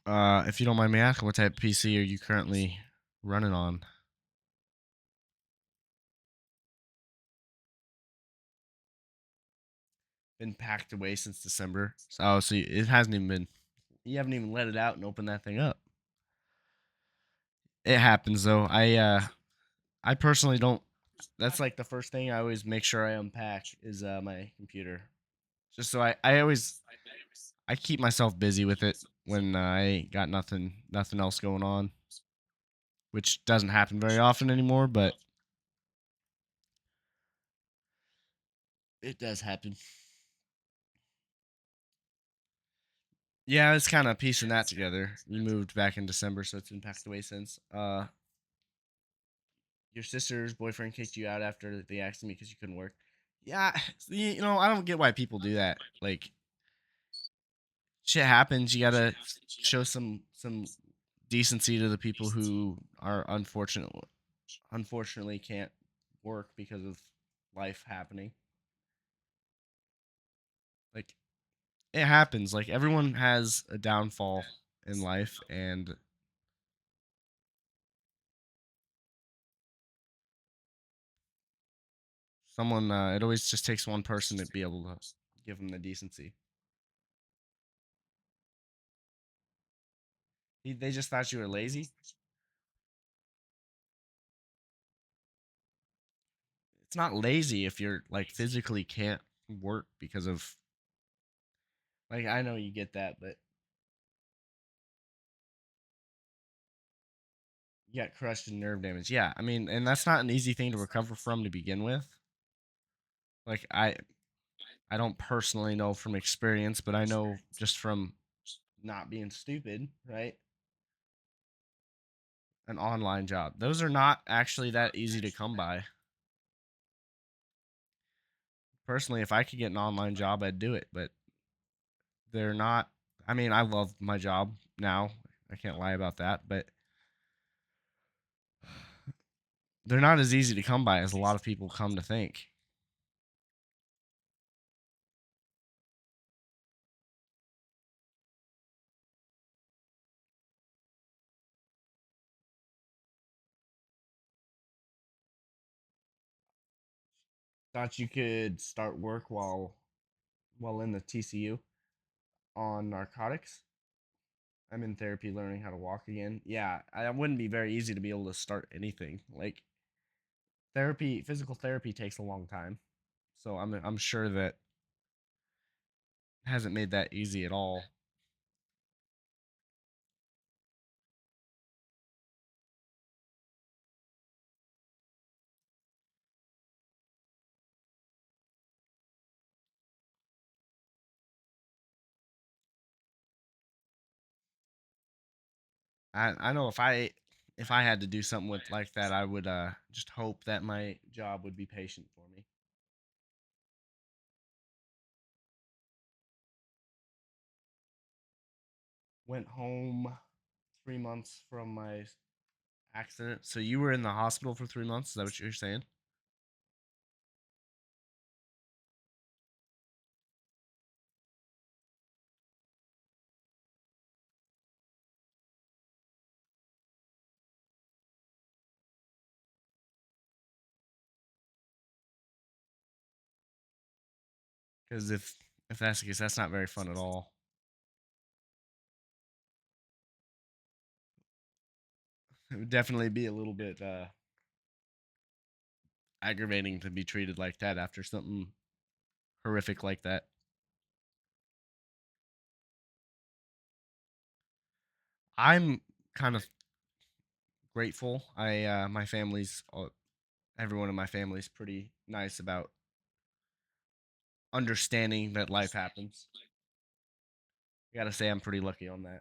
If you don't mind me asking, what type of PC are you currently running on? Been packed away since December. So it hasn't even been. You haven't even let it out and opened that thing up. It happens though. I personally don't. That's like the first thing I always make sure I unpack is my computer, just so I keep myself busy with it when I ain't got nothing else going on, which doesn't happen very often anymore, but it does happen. Yeah, it's kind of piecing that together. You moved back in December, so it's been packed away since. Your sister's boyfriend kicked you out after the accident because you couldn't work. Yeah, I don't get why people do that. Like, shit happens. You gotta show some decency to the people who are unfortunately can't work because of life happening. Like, it happens. Like, everyone has a downfall in life, and someone it always just takes one person to be able to give them the decency. They just thought you were lazy. It's not lazy if you're like physically can't work because of, like, I know you get that, but you got crushed and nerve damage. Yeah, I mean, and that's not an easy thing to recover from to begin with. Like, I don't personally know from experience, but I know just from not being stupid, right? An online job. Those are not actually that easy to come by. Personally, if I could get an online job, I'd do it, but they're not. I mean, I love my job now. I can't lie about that, but they're not as easy to come by as a lot of people come to think. Thought you could start work while in the TCU on narcotics. I'm in therapy learning how to walk again. Yeah, I wouldn't be very easy to be able to start anything. Like, physical therapy takes a long time. So I'm sure that hasn't made that easy at all. I know if I had to do something with like that, I would just hope that my job would be patient for me. Went home 3 months from my accident. So you were in the hospital for 3 months? Is that what you're saying? Because if that's the case, that's not very fun at all. It would definitely be a little bit aggravating to be treated like that after something horrific like that. I'm kind of grateful. My family's everyone in my family's pretty nice about understanding that life happens. I gotta say, I'm pretty lucky on that.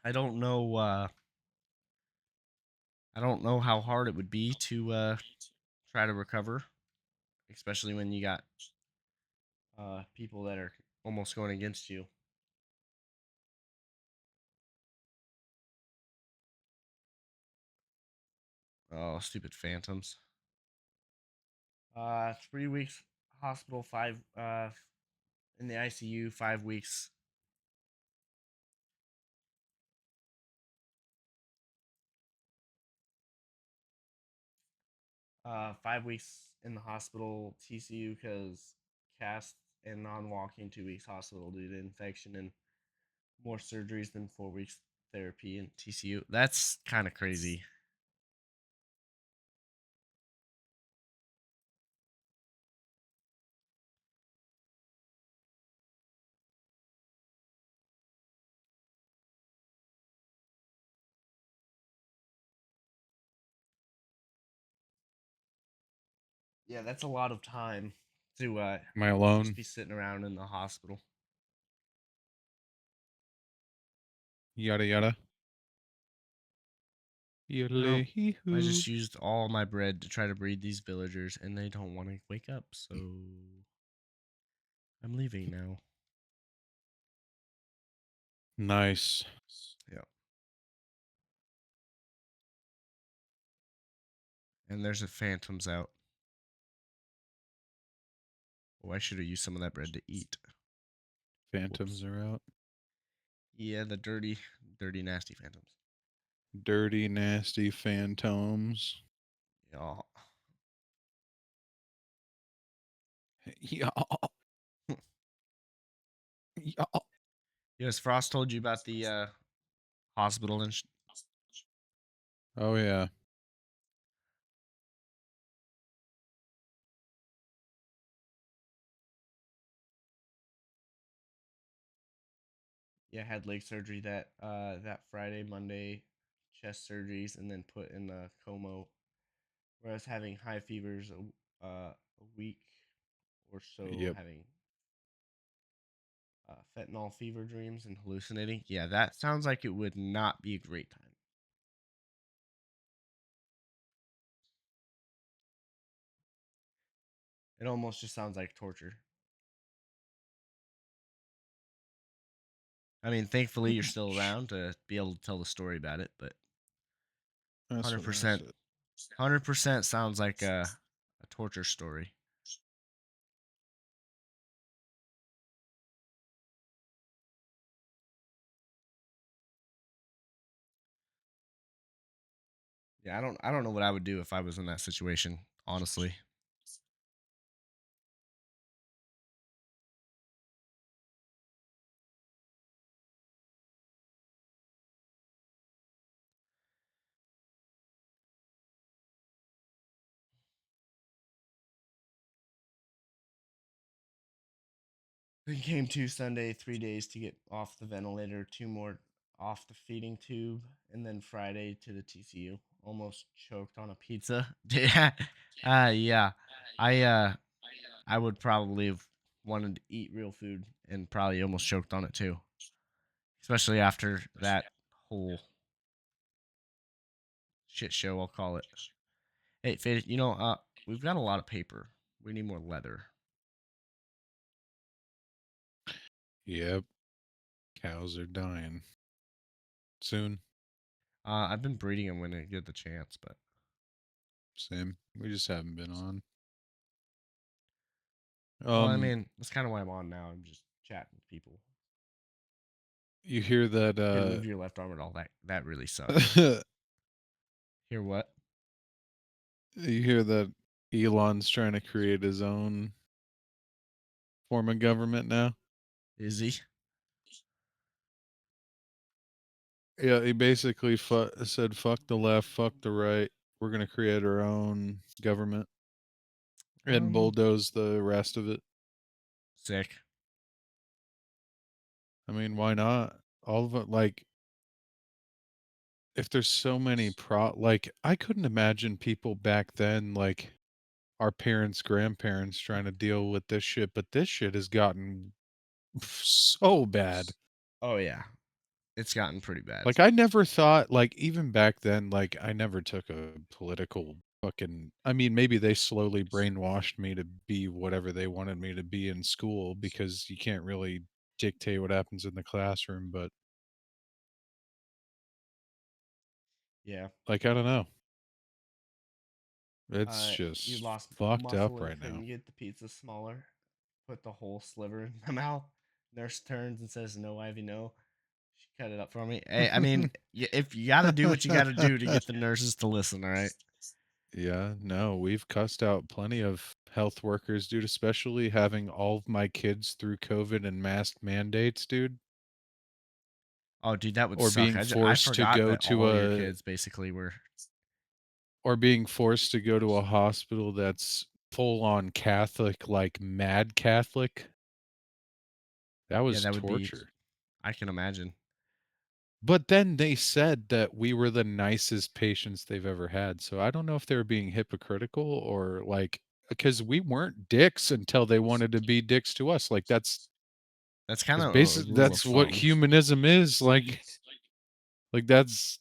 I don't know. I don't know how hard it would be to try to recover, especially when you got people that are almost going against you. Oh, stupid phantoms. 3 weeks hospital, five in the ICU, 5 weeks. 5 weeks in the hospital, TCU, because cast and non-walking, 2 weeks hospital due to infection, and more surgeries than 4 weeks therapy in TCU. That's kind of crazy. Yeah, that's a lot of time to Am I just alone? be sitting around in the hospital. Yada yada. Well, I Yodelay-hee-hoo. just used all my bread to try to breed these villagers, and they don't want to wake up, so I'm leaving now. Nice. Yeah. And there's a phantoms out. Oh, I should have used some of that bread to eat. Phantoms Whoops. are out. Yeah, the dirty, dirty, nasty phantoms. Dirty, nasty phantoms. Yeah. Yeah. Yeah. Yes, Frost told you about the hospital and Oh yeah. yeah, had leg surgery that Friday, Monday, chest surgeries, and then put in a coma. Where I was having high fevers a week or so, Yep. having fentanyl fever dreams and hallucinating. Yeah, that sounds like it would not be a great time. It almost just sounds like torture. I mean, thankfully you're still around to be able to tell the story about it, but That's hundred what I percent, said. 100% sounds like a torture story. Yeah, I don't know what I would do if I was in that situation, honestly. Then came to Sunday, 3 days to get off the ventilator, two more off the feeding tube, and then Friday to the TCU. Almost choked on a pizza. Yeah, yeah. I uh, I would probably have wanted to eat real food and probably almost choked on it too, especially after that whole shit show. I'll call it. Hey, Fade, we've got a lot of paper. We need more leather. Yep. Cows are dying. Soon. I've been breeding them when I get the chance, but Same. We just haven't been on. well, I Um, mean, that's kind of why I'm on now. I'm just chatting with people. you hear that Hey, move your left arm at all. That really sucks. you Hear what? hear that Elon's trying to create his own form of government now? Is he? Yeah, he basically said fuck the left, fuck the right. We're going to create our own government and Um, bulldoze the rest of it. Sick. I mean, why not? All of it, like, if there's so many like, I couldn't imagine people back then, like our parents, grandparents trying to deal with this shit, but this shit has gotten so bad. Oh yeah, it's gotten pretty bad. Like, I never thought, like, even back then, like, I never took a political fucking, I mean, maybe they slowly brainwashed me to be whatever they wanted me to be in school because you can't really dictate what happens in the classroom, but, Yeah. like, I don't know. It's You just lost fucked muscle up and right now. couldn't get the pizza smaller. Put the whole sliver in my mouth. Nurse turns and says, "No, Ivy, no." She cut it up for me. Hey, I mean, if you got to do what you got to do to get the nurses to listen, all right. Yeah, no, we've cussed out plenty of health workers, dude, especially having all of my kids through COVID and mask mandates, dude, Oh, dude, that would or suck. being I forced to forgot go that to all your a kids basically were. or being forced to go to a hospital that's full on Catholic, like mad Catholic. That Yeah, was that would be. torture. I can imagine. But then they said that we were the nicest patients they've ever had. So I don't know if they were being hypocritical or like because we weren't dicks until they wanted to be dicks to us. Like That's kind that's of a basic rule of that's what thumb. humanism is. Like that's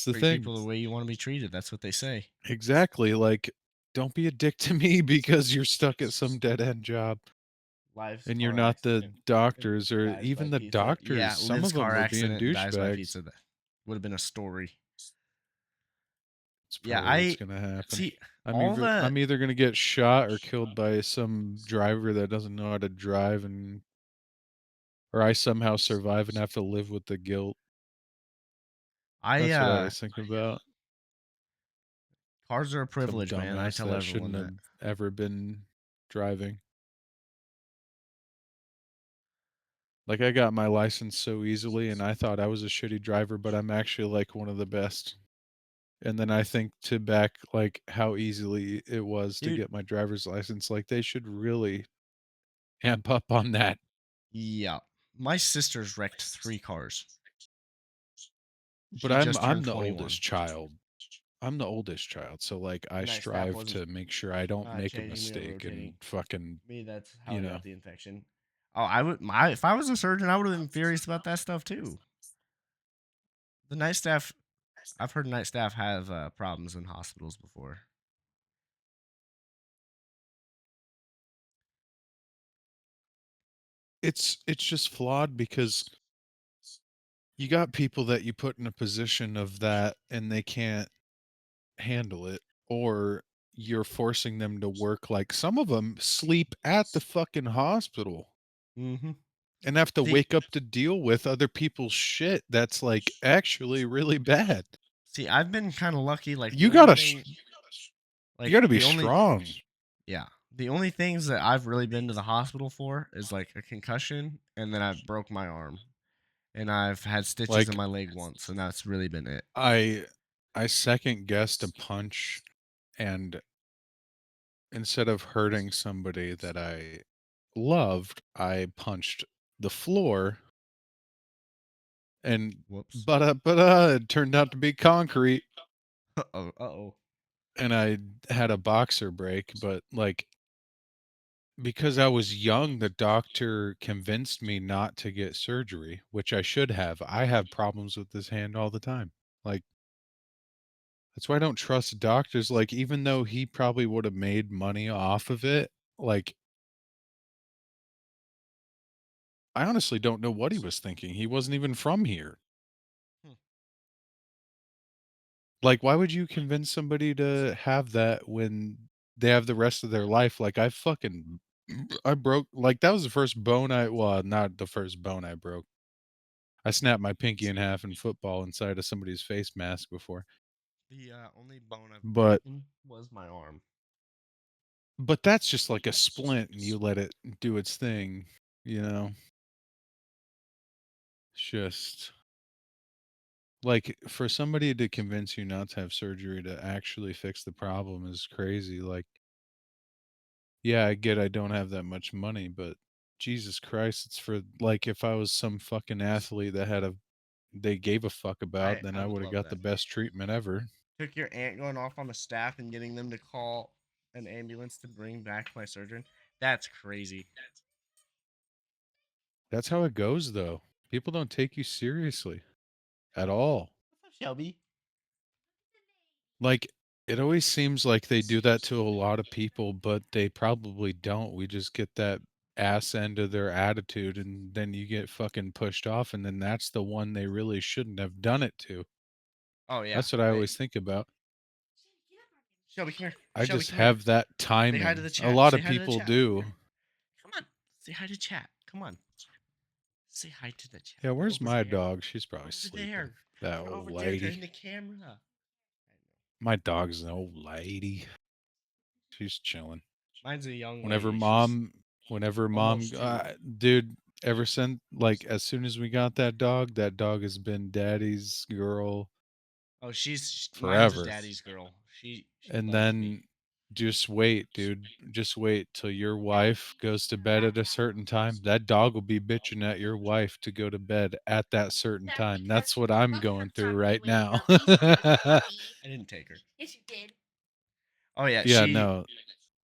the Treat thing. people the way you want to be treated. That's what they say. Exactly. Like don't be a dick to me because you're stuck at some dead end job Lives, and you're car not the accident, and doctors or dies by even the pizza. doctors. Yeah, Some lives of them car were being accident and dies by douchebags. pizza. That would have been a story. It's Yeah, probably what's I gonna happen. see all the. I'm either gonna get shot or killed by some driver that doesn't know how to drive and or I somehow survive and have to live with the guilt. I That's what I always think about. Cars are a Some privilege, man. I dumbass tell that everyone shouldn't that. have ever been driving. Like I got my license so easily and I thought I was a shitty driver, but I'm actually like one of the best. And then I think to back like how easily it was to Dude, get my driver's license. Like they should really amp up on that. yeah. My sister's wrecked 3 cars. But She just I'm turned the 21. oldest child. I'm the oldest child, so, like, I The night staff strive wasn't to make sure I don't make a changing me or mistake rotating. and fucking, Me, that's how you I know. got the infection. Oh, I would my if I was a surgeon, I would have been furious about that stuff too. The night staff, I've heard night staff have problems in hospitals before. It's just flawed because you got people that you put in a position of that and they can't handle it, or you're forcing them to work like some of them sleep at the fucking hospital Mm-hmm. and have to See, wake up to deal with other people's shit that's, like, actually really bad. I've been kind of lucky. Like the You only gotta sh thing, you like gotta be the only, strong. yeah, the only things that I've really been to the hospital for is like a concussion, and then I broke my arm, and I've had stitches in Like my leg once, and that's really been it. I I second guessed a punch and instead of hurting somebody that I loved, I punched the floor and Whoops. it turned out to be concrete Oh, oh. and I had a boxer break, but like because I was young, the doctor convinced me not to get surgery, which I should have. I have problems with this hand all the time. Like that's why I don't trust doctors, like, even though he probably would have made money off of it, like, I honestly don't know what he was thinking. He wasn't even from here. Hmm. Like, why would you convince somebody to have that when they have the rest of their life? Like, I fucking I broke like, that was the first bone I well, not the first bone I broke. I snapped my pinky in half in football inside of somebody's face mask before. The only bone I've But broken was my arm. that's just like a splint and you let it do its thing, you know? It's just like, for somebody to convince you not to have surgery to actually fix the problem is crazy, like, yeah, I get I don't have that much money, but Jesus Christ, it's for like, if I was some fucking athlete that had a they gave a fuck about, then I I would woulda love got the that. best treatment ever. Took your aunt going off on the staff and getting them to call an ambulance to bring back my surgeon. That's crazy. That's how it goes, though. People don't take you seriously at all. What's up, Shelby? Like, it always seems like they do that to a lot of people, but they probably don't. We just get that ass end of their attitude, and then you get fucking pushed off, and then that's the one they really shouldn't have done it to. Oh yeah. That's what I Hey, always think about. Shelby, come here. I Shelby, just come here. have that Say hi to timing. the A chat. lot Say of hi to the people chat. Come do. here. Come on. Say hi to chat. Come on. Say hi to the chat. Yeah, where's Over my there. dog? She's probably Over sleeping. there. That You're old over there. You're lady. in the camera. My dog's an old lady. She's chilling. Mine's a young Whenever lady. She's mom, whenever mom, almost 2. dude, ever since like as soon as we got that dog has been daddy's girl Oh, mine's a forever. daddy's girl. She And loves me. then just wait, dude. Just wait till your wife goes to bed at a certain time. That dog will be bitching at your wife to go to bed at that certain time. That's what I'm going through right now. I didn't take her. Oh yeah, Yeah, she no.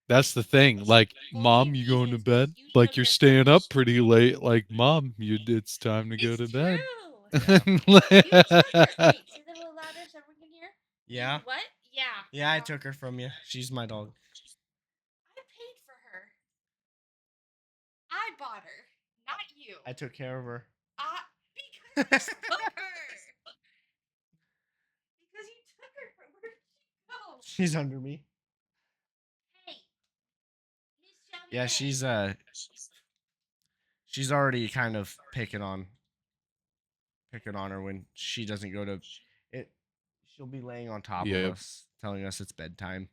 That's the thing. Like, mom, you going to bed? Like you're staying up pretty late. Like, mom, it's time to go to bed. yeah. Yeah. Yeah, I took her from you. She's my dog. I took care of her. She's under me. Yeah, she's already kind of picking on her when she doesn't go to it. She'll be laying on top of Yep. us, telling us it's bedtime.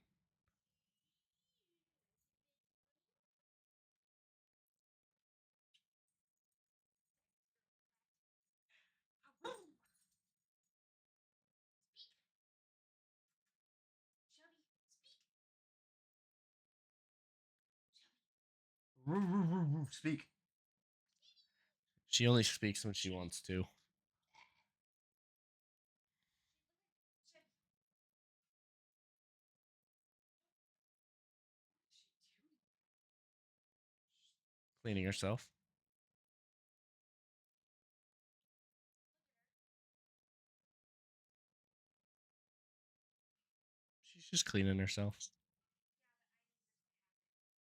Speak. She only speaks when she wants to. Cleaning herself. She's just cleaning herself.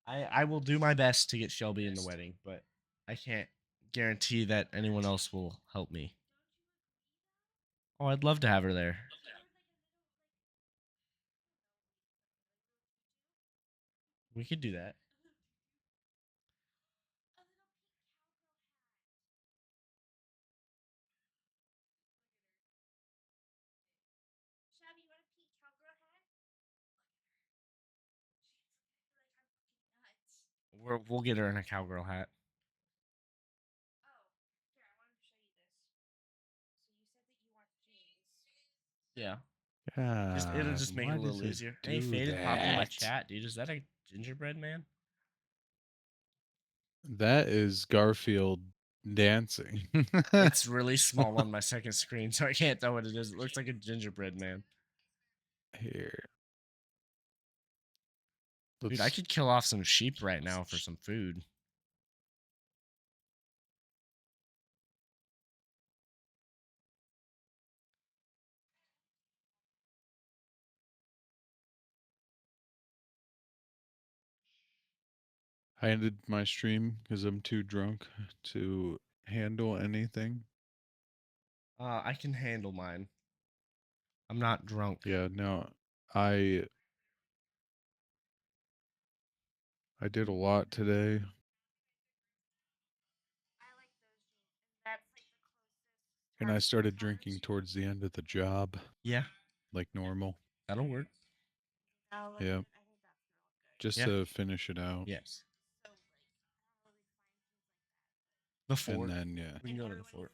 I will do my best to get Shelby in the wedding, but I can't guarantee that anyone else will help me. Oh, I'd love to have her there. We could do that. We'll get her in a cowgirl hat. Yeah. It'll God, just make it why a does little it easier. Hey, do Faded, pop in my that? chat, dude. Is that a gingerbread man? That is Garfield dancing. It's really small on my second screen, so I can't tell what it is. It looks like a gingerbread man. Here, Dude, I let's. could kill off some sheep right now for some food. I ended my stream because I'm too drunk to handle anything. I can handle mine. I'm not drunk. Yeah, no, I I did a lot today, and I started drinking towards the end of the job, Yeah, like normal. that'll work. Yeah, just Yeah. to finish it out, Yes. The and fort. then yeah. We can go to the fort.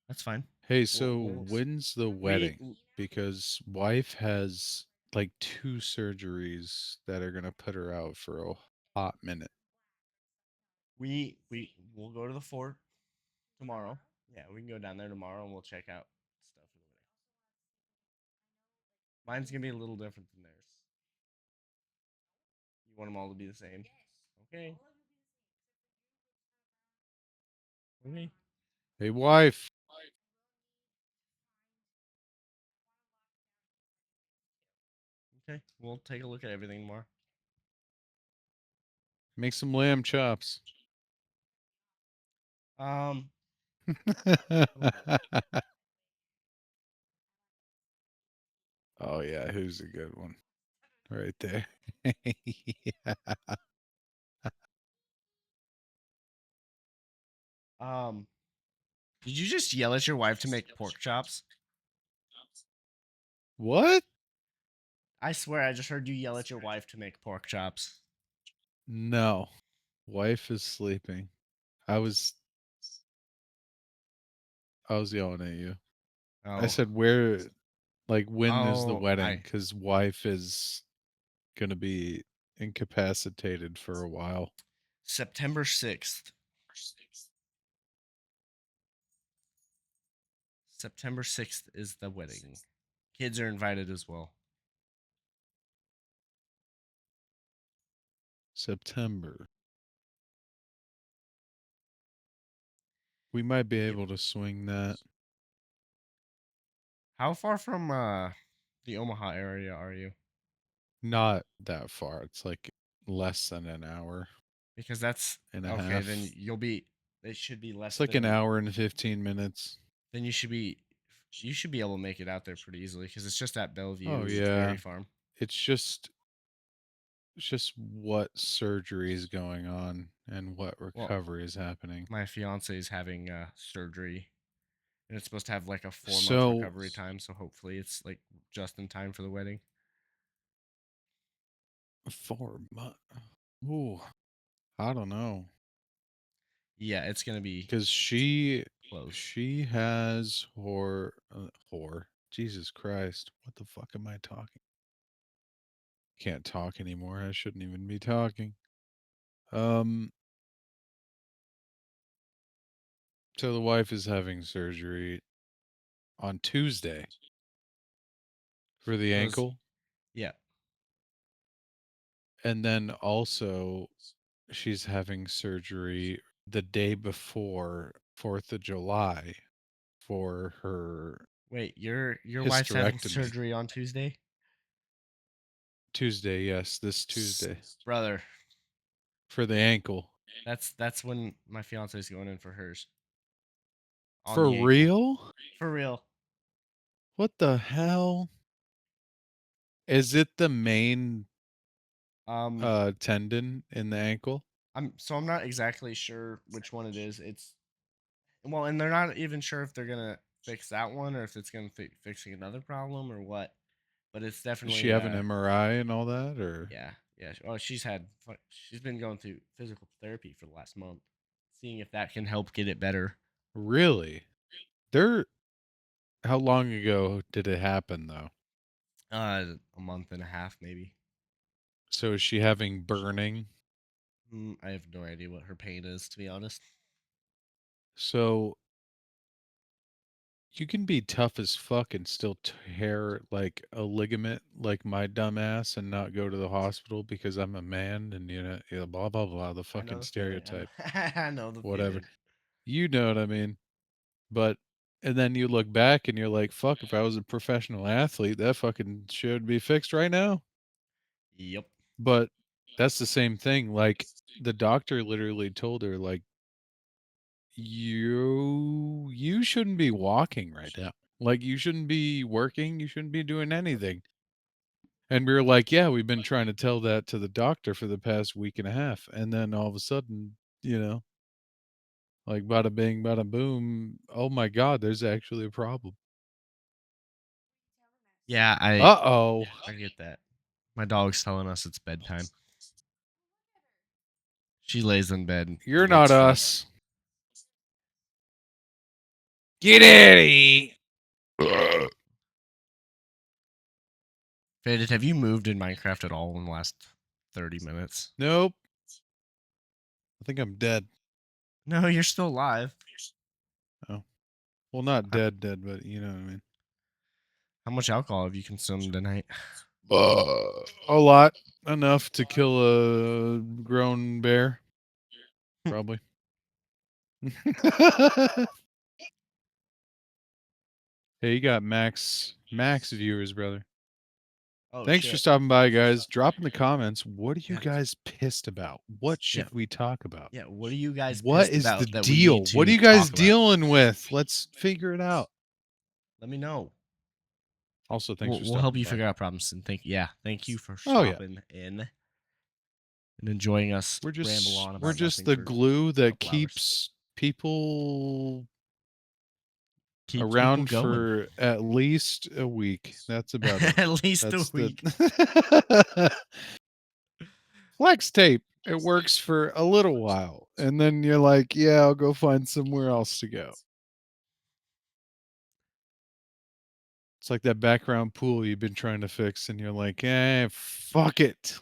That's fine. Hey, We'll, so we'll when's the we wedding? Because wife has like two surgeries that are gonna put her out for a hot minute. we'll go to the fort tomorrow. Yeah, we can go down there tomorrow and we'll check out stuff. Mine's gonna be a little different than theirs. You want them all to be the same? Okay. Okay. Hey, wife, Okay. We'll take a look at everything tomorrow. make some lamb chops. Um. Oh yeah, who's a good one? Right there. Yeah. Um. Did you just yell at your wife to make pork chops? What? I swear I just heard you yell at your wife to make pork chops. No. Wife is sleeping. I was I was yelling at you. I Oh. said where like when is the Oh, wedding cuz wife is going to be incapacitated for a while. September 6th. September 6th is the wedding. Kids are invited as well. September. We might be Yep. able to swing that. How far from the Omaha area are you? Not that far. It's like less than an hour Because that's and a okay, then half. you'll be it should be It's less like an than hour and 15 minutes. then you should be able to make it out there pretty easily because it's just at Oh Bellevue yeah. Dairy Farm. It's just what surgery is going on and what Well, recovery is happening. my fiance is having surgery and it's supposed to have like a 4 month So recovery time, so hopefully it's like just in time for the wedding. 4 months. Ooh, I don't know. Yeah, it's gonna be Because close. she has whore. Jesus Christ. What the fuck am I talking? Can't talk anymore. I shouldn't even be talking. Um so the wife is having surgery on Tuesday for the Those ankle. yeah. And then also she's having surgery the day before 4th of July for her Wait, your wife's having hysterectomy. surgery on Tuesday? Tuesday, yes, this Tuesday Brother, for the ankle. that's when my fiance is going in for hers on For the ankle. real? For real. What the hell? Is it the main Um, tendon in the ankle? I'm not exactly sure which one it is. It's well, and they're not even sure if they're gonna fix that one or if it's gonna fixing another problem or what. But it's Does she definitely have an MRI and all that or yeah, yeah. Oh, she's been going through physical therapy for the last month, seeing if that can help get it better. really? There how long ago did it happen though? A month and a half maybe. So is she having burning? I have no idea what her pain is, to be honest. So you can be tough as fuck and still tear like a ligament like my dumb ass and not go to the hospital because I'm a man and yeah, blah blah blah the I know fucking the feeling. I stereotype. know. I know the Whatever. feeling. You know what I mean? But and then you look back and you're like, fuck, if I was a professional athlete, that fucking should be fixed right now. Yep. But that's the same thing. Like the doctor literally told her, like, you shouldn't be walking right now. Like you shouldn't be working, you shouldn't be doing anything. And we were like, yeah, we've been trying to tell that to the doctor for the past week and a half. And then all of a sudden, like bada bing, bada boom. Oh my God, there's actually a problem. Yeah, Uh oh. I get that. My dog's telling us it's bedtime. She lays in bed You're and not gets feet. us. Get Eddie. Faded, have you moved in Minecraft at all in the last 30 minutes? Nope. I think I'm dead. No, you're still alive. Oh. Well, not How, dead, dead, but you know what I mean. how much alcohol have you consumed tonight? A lot. Enough to kill a grown bear. Probably. Hey, you got max viewers, brother. Oh Thanks for shit. stopping by, guys. Drop in the comments. What are you Yeah. guys pissed about? What Yeah. should we talk about? Yeah. What are you guys What pissed is the about that we need deal? What are to you guys talk about? dealing with? Let's figure it out. Let me know. Also, thanks for We'll help stopping you by. figure out problems and thank you for Oh yeah. stopping in and enjoying us We're ramble just on we're about just nothing the for glue a that couple hours. keeps people Keeps people Around going. for at least a week. That's about it. At least a That's the week. flex tape. It works for a little while. And then you're like, yeah, I'll go find somewhere else to go. It's like that background pool you've been trying to fix, and you're like, fuck it.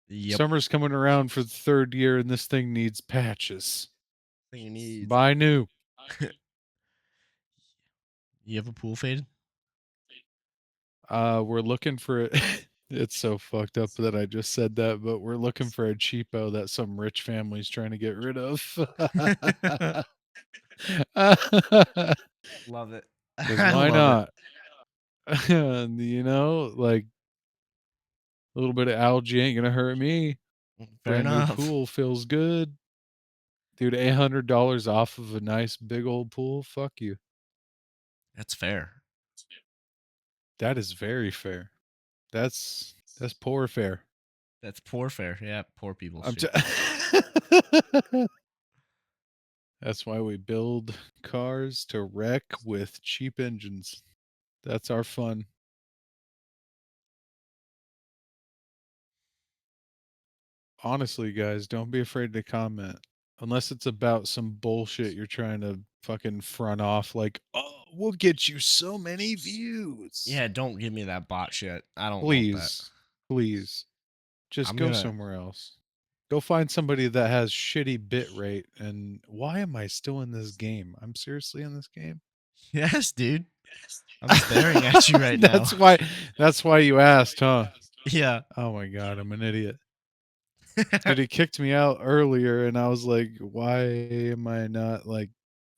Yep. Summer's coming around for the third year, and this thing needs patches. Thing you need. Buy new. You have a pool fade? We're looking for it. It's so fucked up that I just said that, but we're looking for a cheapo that some rich family's trying to get rid of. Love it. Because I why love it. not? Like a little bit of algae ain't gonna hurt me. Fair Brand new enough. pool feels good. Dude, $800 off of a nice big old pool. Fuck you. That's fair. That is very fair. That's poor fair. That's poor fare. Yeah, poor people I'm shit. That's why we build cars to wreck with cheap engines. That's our fun. Honestly, guys, don't be afraid to comment. Unless it's about some bullshit you're trying to fucking front off like, "Oh, we'll get you so many views." Yeah, don't give me that bot shit. I don't want that. Please. Please. Just I'm go gonna. somewhere else. Go find somebody that has shitty bit rate. And why am I still in this game? I'm seriously in this game. Yes, dude. I'm staring at you right now. that's why that's why you asked, huh? Yeah. Oh my god, I'm an idiot. Dude, he kicked me out earlier and I was like, why am I not like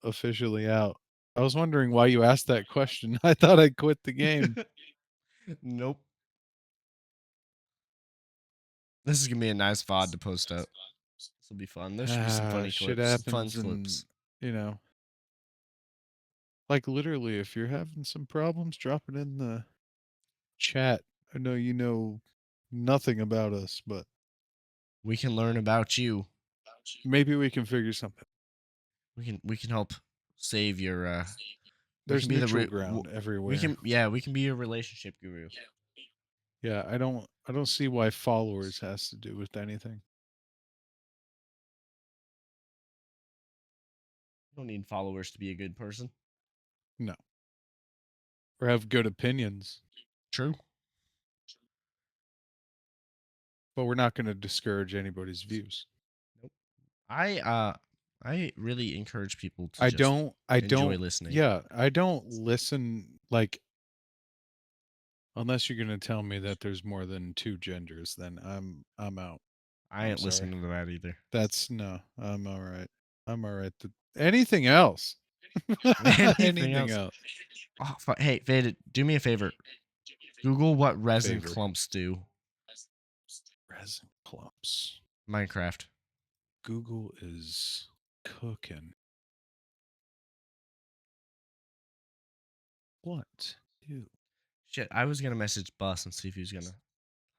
officially out? I was wondering why you asked that question. I thought I quit the game. Nope. This is gonna be a nice VOD to post up. This will be fun. There should be some funny Shit clips, some fun happens and clips. you know, like literally if you're having some problems, drop it in the chat. I know you know nothing about us, but We can learn about you. maybe we can figure something. We can help save your. We There's can be the. neutral ground We everywhere. can, yeah. We can be your relationship guru. Yeah, I don't see why followers has to do with anything. You don't need followers to be a good person. No. Or have good opinions. True. But we're not going to discourage anybody's views. Nope. I really encourage people to I just don't I enjoy don't listening. yeah, I don't listen like unless you're going to tell me that there's more than two genders, then I'm out. I I'm ain't sorry. listening to that either. That's no. I'm all right. I'm all right. Anything else? Anything Anything else? else? Oh, hey, Faded, do me a favor. Google what resin Favor. clumps do. Resin clumps. Minecraft. Google is cooking. What do? Shit, I was gonna message Bus and see if he was gonna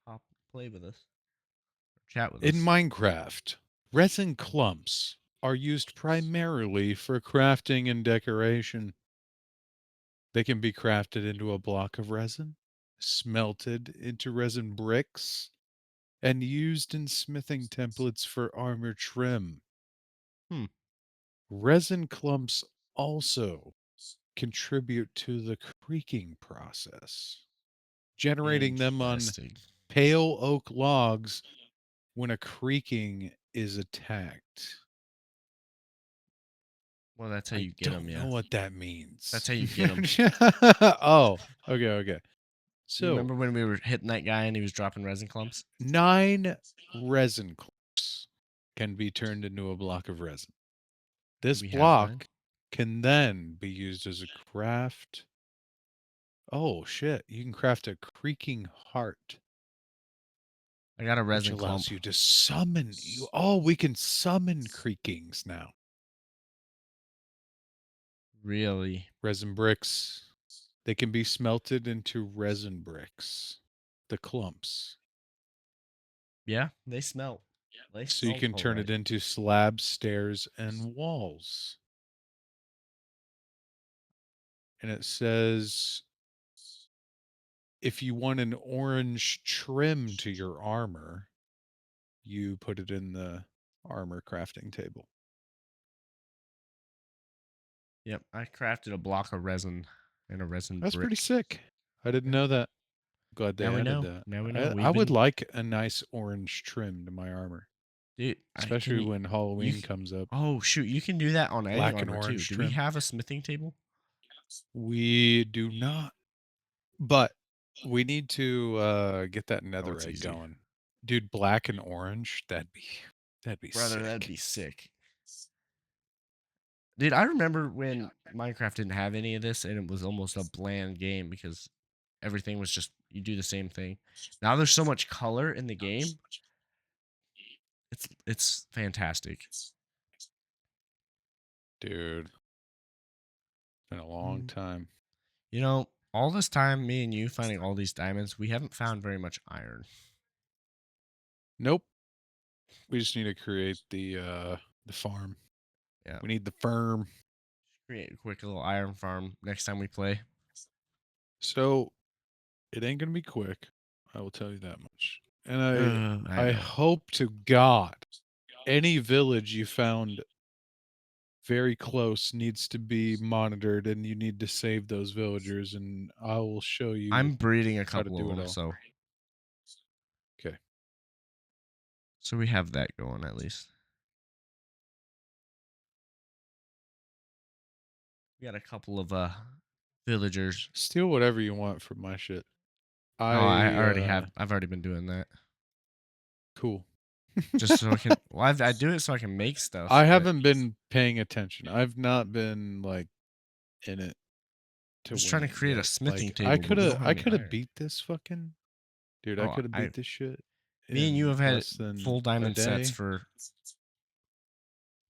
hop play with us or chat with In us. Minecraft, resin clumps are used primarily for crafting and decoration. They can be crafted into a block of resin, smelted into resin bricks, and used in smithing templates for armor trim. Hmm. Resin clumps also contribute to the creaking process, generating them on Interesting. pale oak logs when a creaking is attacked. Well, that's how I you get them. don't Yeah, know what that means. that's how you get them. Oh, okay, okay. You So, remember when we were hitting that guy and he was dropping resin clumps? 9 resin clumps can be turned into a block of resin. Do This we have 9? block can then be used as a craft. Oh, shit. You can craft a creaking heart, I got a which resin allows clump. you to summon you. Oh, we can summon creakings now. Really? Resin bricks. They can be smelted into resin bricks. The clumps. Yeah, they smell. They So you smell can all turn right. it into slabs, stairs, and walls. and it says if you want an orange trim to your armor, you put it in the armor crafting table. Yep, I crafted a block of resin and a resin That's pretty brick. sick. I didn't Yeah. know that. Glad they Now we added know. that. Now we know. I We've would been, like a nice orange trim to my armor, dude. I can especially you, when you Halloween c- comes up. Oh shoot, you can do that on any Black and armor too. orange Do we trim. have a smithing table? We do not, but we need to get that Oh, it's netherite easy, going. Dude, black and orange, that'd be brother. That'd sick. be sick. Dude, I remember when Minecraft didn't have any of this and it was almost a bland game because everything was just you do the same thing. Now there's so much color in the game. It's fantastic. Dude, been a long Mm. time. You know, all this time, me and you finding all these diamonds, we haven't found very much iron. Nope. We just need to create the farm. Yeah, We need the firm. create a quick little iron farm next time we play. So it ain't gonna be quick. I will tell you that much. And I I know. hope to God any village you found very close needs to be monitored, and you need to save those villagers, and I will show you I'm breeding a how to couple of do it them, all. Okay. so we have that going at least. We got a couple of villagers. Steal whatever you want from my shit. No, I I already have. I've already been doing that cool. just so I can. Well, I do it so I can make I stuff. But haven't been paying attention. I've not been like in it I'm to just win trying to it create a yet. smithing Like I table, but could we have don't have I any could have iron. beat this fucking dude, I Oh, could have beat this shit me and you in have had less than full a diamond sets day.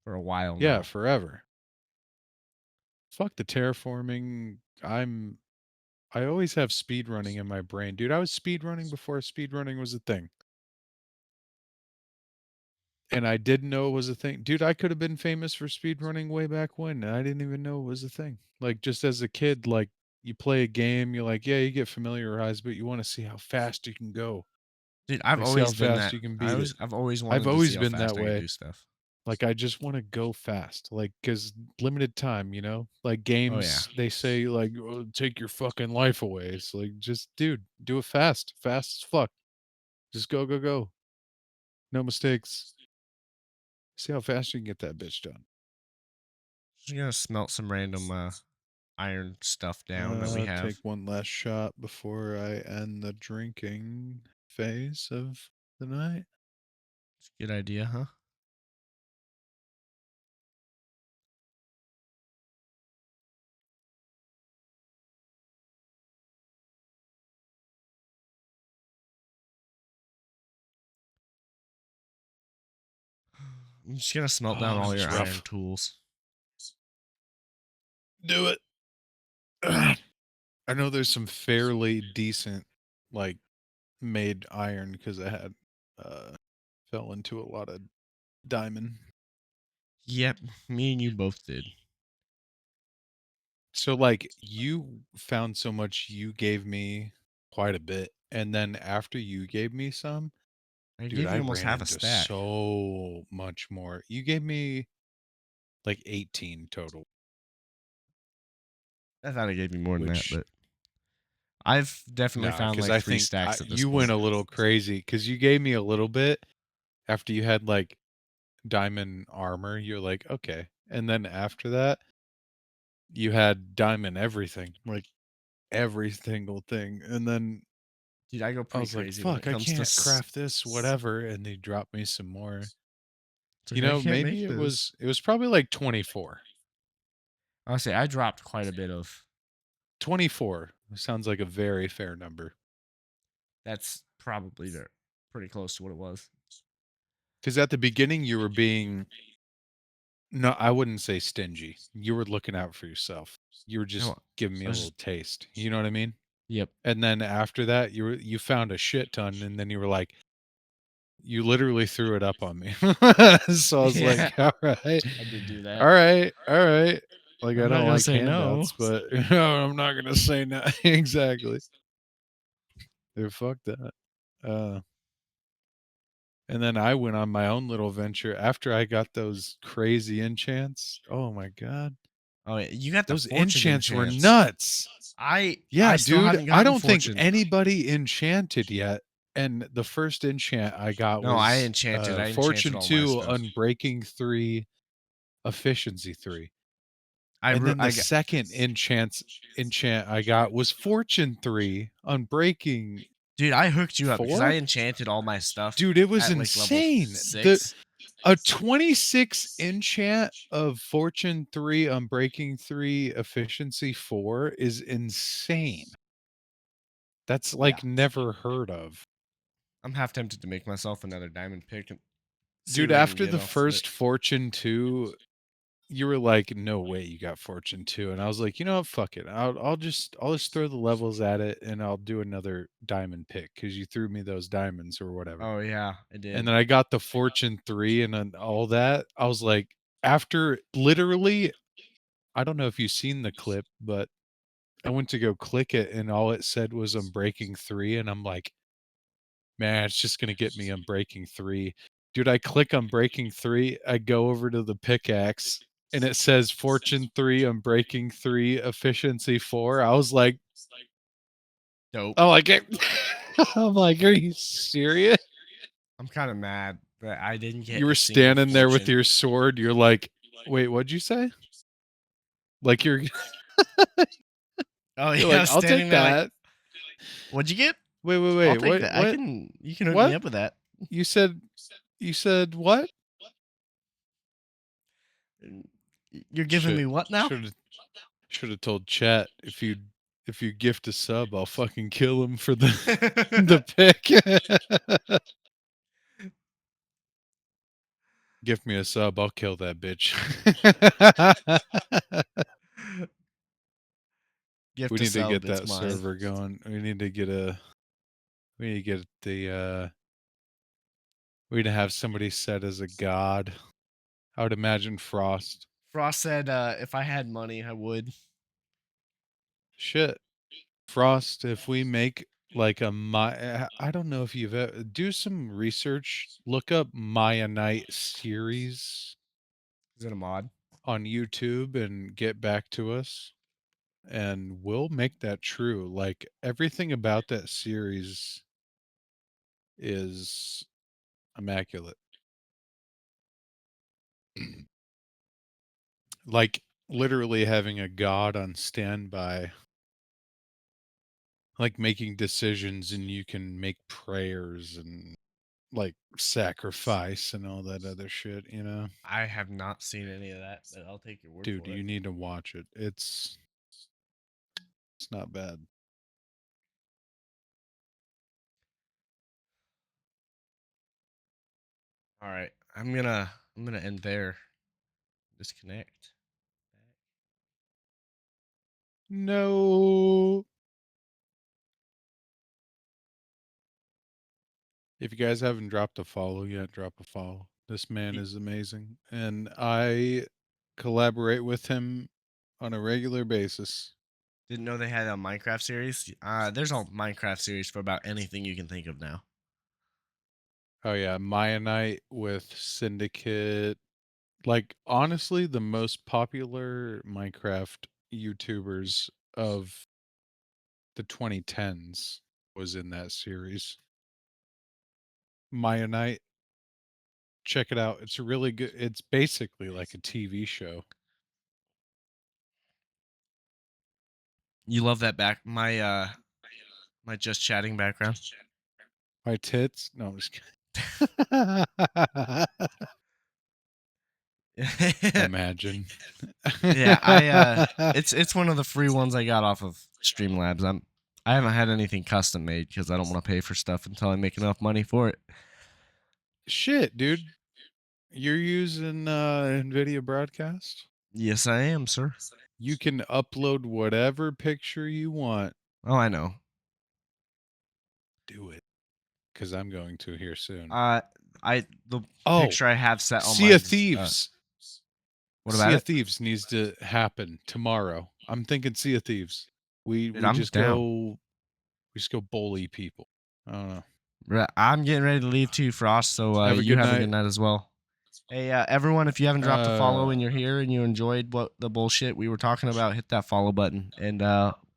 for a while Yeah, now. forever. Fuck the terraforming. I always have speed running in my brain. Dude, I was speed running before speed running was a thing. And I didn't know it was a thing. Dude, I could have been famous for speed running way back when, and I didn't even know it was a thing. Like just as a kid, like you play a game, you're like, yeah, you get familiarized, but you want to see how fast you can go. Dude, I've Like see how always been fast that. you can beat it. I've always I've wanted to see always how been fast that I could way. do stuff. Like I just want to go fast. Like cuz limited time, you know? Like Oh yeah. games they say like oh, take your fucking life away. It's like just dude, do it fast. Fast as fuck. Just go go go. No mistakes. See how fast you can get that bitch done. Just gonna smelt some random iron stuff down that we Take have. one last shot before I end the drinking phase of the night. It's a good idea, huh? I'm just gonna smelt down Oh, this all is your iron rough. tools. Do it. I know there's some fairly decent, like, made iron because I had fell into a lot of diamond. Yep, me and you both did. So like you found so much, you gave me quite a bit, and then after you gave me some, I dude, gave I you almost ran half a into stack. so much more. You gave me like 18 total, I thought I gave you more than that, which but I've definitely no, found because like I three think stacks at this you went point. a little crazy because you gave me a little bit after you had like diamond armor. You're like, okay. And then after that, you had diamond everything, like every single thing. And then Dude, I go I pretty was like, crazy when it fuck, I comes to. can't craft this, whatever. And they dropped me some more. It's You like I know, can't maybe make this. it was probably like 24. I'll say I dropped quite a bit of. 24 sounds like a very fair number. That's probably there, pretty close to what it was. Because at the beginning, you were being, no, I wouldn't say stingy. You were looking out for yourself. You were No, just giving me I a was little just. taste. You know what I mean? Yep. And then after that, you found a shit ton, and then you were like, you literally threw it up on me. So I was Yeah, like, all right, I did do that. all right, all right. Like, I I'm not don't gonna like say no. handouts, but I'm not gonna say no. Exactly. Dude, fuck that. Uh, and then I went on my own little venture after I got those crazy enchants. Oh my god. Oh, yeah, you got the Those fortune enchants were enchants. nuts. I Yeah, still dude, haven't I gotten don't think fortune. anybody enchanted yet. And the first enchant I got No, I was enchanted. I enchanted Fortune all my 2, stuff. Unbreaking 3, Efficiency 3. I And ru- then the I got second enchant I got was Fortune 3, Unbreaking Dude, I hooked you up because I 4. enchanted all my stuff Dude, it was at like level insane. The 6. A 26 enchant of Fortune 3, Unbreaking 3, Efficiency 4 is insane. That's Yeah. like never heard of. I'm half tempted to make myself another diamond pick and see Dude, what I can after get the off of it. first Fortune 2, you were like, "No way you got Fortune 2." And I was like, "You know what? Fuck it. I'll just throw the levels at it and I'll do another diamond pick cuz you threw me those diamonds or whatever." Oh yeah, I And did. then I got the Fortune 3 and then all that. I was like, after literally, I don't know if you've seen the clip, but I went to go click it and all it said was I'm breaking 3 and I'm like, "Man, it's just gonna get me on breaking 3." Dude, I click on breaking 3, I go over to the pickaxe and it says Fortune 3 on breaking 3, efficiency 4. I was like, Dope. I'm like, I'm like, "Are you serious?" I'm kind of mad that I didn't You get were a single standing there with fortune. your sword, you're like, "Wait, what'd you say?" Like, Oh you're yeah, I like, was "I'll standing take there like, that." what'd you get? Wait, wait, I'll wait, take what that. what You can hook me what? up with that. You said what? You're giving Should me what now? should have told chat if you gift a sub, I'll fucking kill him for the the pick. Gift me a sub, I'll kill that bitch. Gift We to need to sub, get it's that mine. server going. We need to get we need to have somebody set as a god. I would imagine Frost. Frost said, if I had money, I would. Shit. Frost, if we make like a I don't know if you've do some research, look up Maya Knight series Is it a mod? on YouTube and get back to us and we'll make that true. Like everything about that series is immaculate. Like literally having a god on standby, like making decisions and you can make prayers and like sacrifice and all that other shit, you know? I have not seen any of that, but I'll take your word Dude, for it. you need to watch it. It's not bad. All right, I'm gonna end there. Disconnect. No. If you guys haven't dropped a follow yet, drop a follow. This man Y- is amazing and I collaborate with him on a regular basis. Didn't know they had a Minecraft series. There's a Minecraft series for about anything you can think of now. Oh yeah, Maya Knight with Syndicate. Like honestly, the most popular Minecraft YouTubers of the 2010s was in that series. Maya Knight, check it out. It's really good. It's basically like a TV show. You love that back my just chatting background. My tits? No, I'm just kidding. Imagine. Yeah, it's one of the free ones I got off of Streamlabs. I haven't had anything custom made because I don't want to pay for stuff until I make enough money for it. Shit, dude. You're using NVIDIA Broadcast? Yes, I am, sir. You can upload whatever picture you want. Oh, I know. Do it. Because I'm going to here soon. Uh, the Oh, picture I have set on Sea my of Thieves. What about Sea of it? Thieves needs to happen tomorrow. I'm thinking Sea of Thieves. We Dude, we I'm just down. go we just go bully people. I don't know. I'm getting ready to leave too, Frost. So Have a you good have a good night. night as well. Hey, everyone, if you haven't dropped a follow Uh, and you're here and you enjoyed what the bullshit we were talking about, hit that follow button, and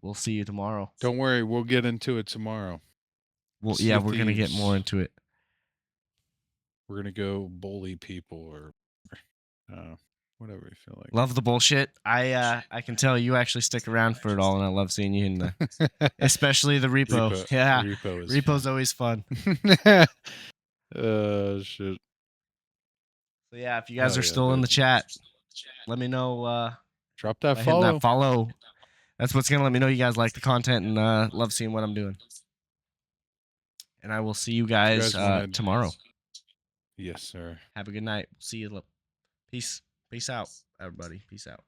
we'll see you tomorrow. don't worry, we'll get into it tomorrow. Well, Sea yeah, of we're gonna get more Thieves. into it. We're gonna go bully people or whatever you feel Love the bullshit. I can tell you actually stick around for it all, and I love seeing you in the, like. especially the repo. Yeah, Repo is repo's fun. always fun. Shit. So yeah, if you guys Hell are yeah, still in the dude. chat, let me know Drop that by hitting that follow. follow. That's what's gonna let me know you guys like the content and love seeing what I'm doing. And I will see you If you guys guys wanted, tomorrow. yes, sir. Have a good night. See you. Peace. Peace out, everybody. Peace out.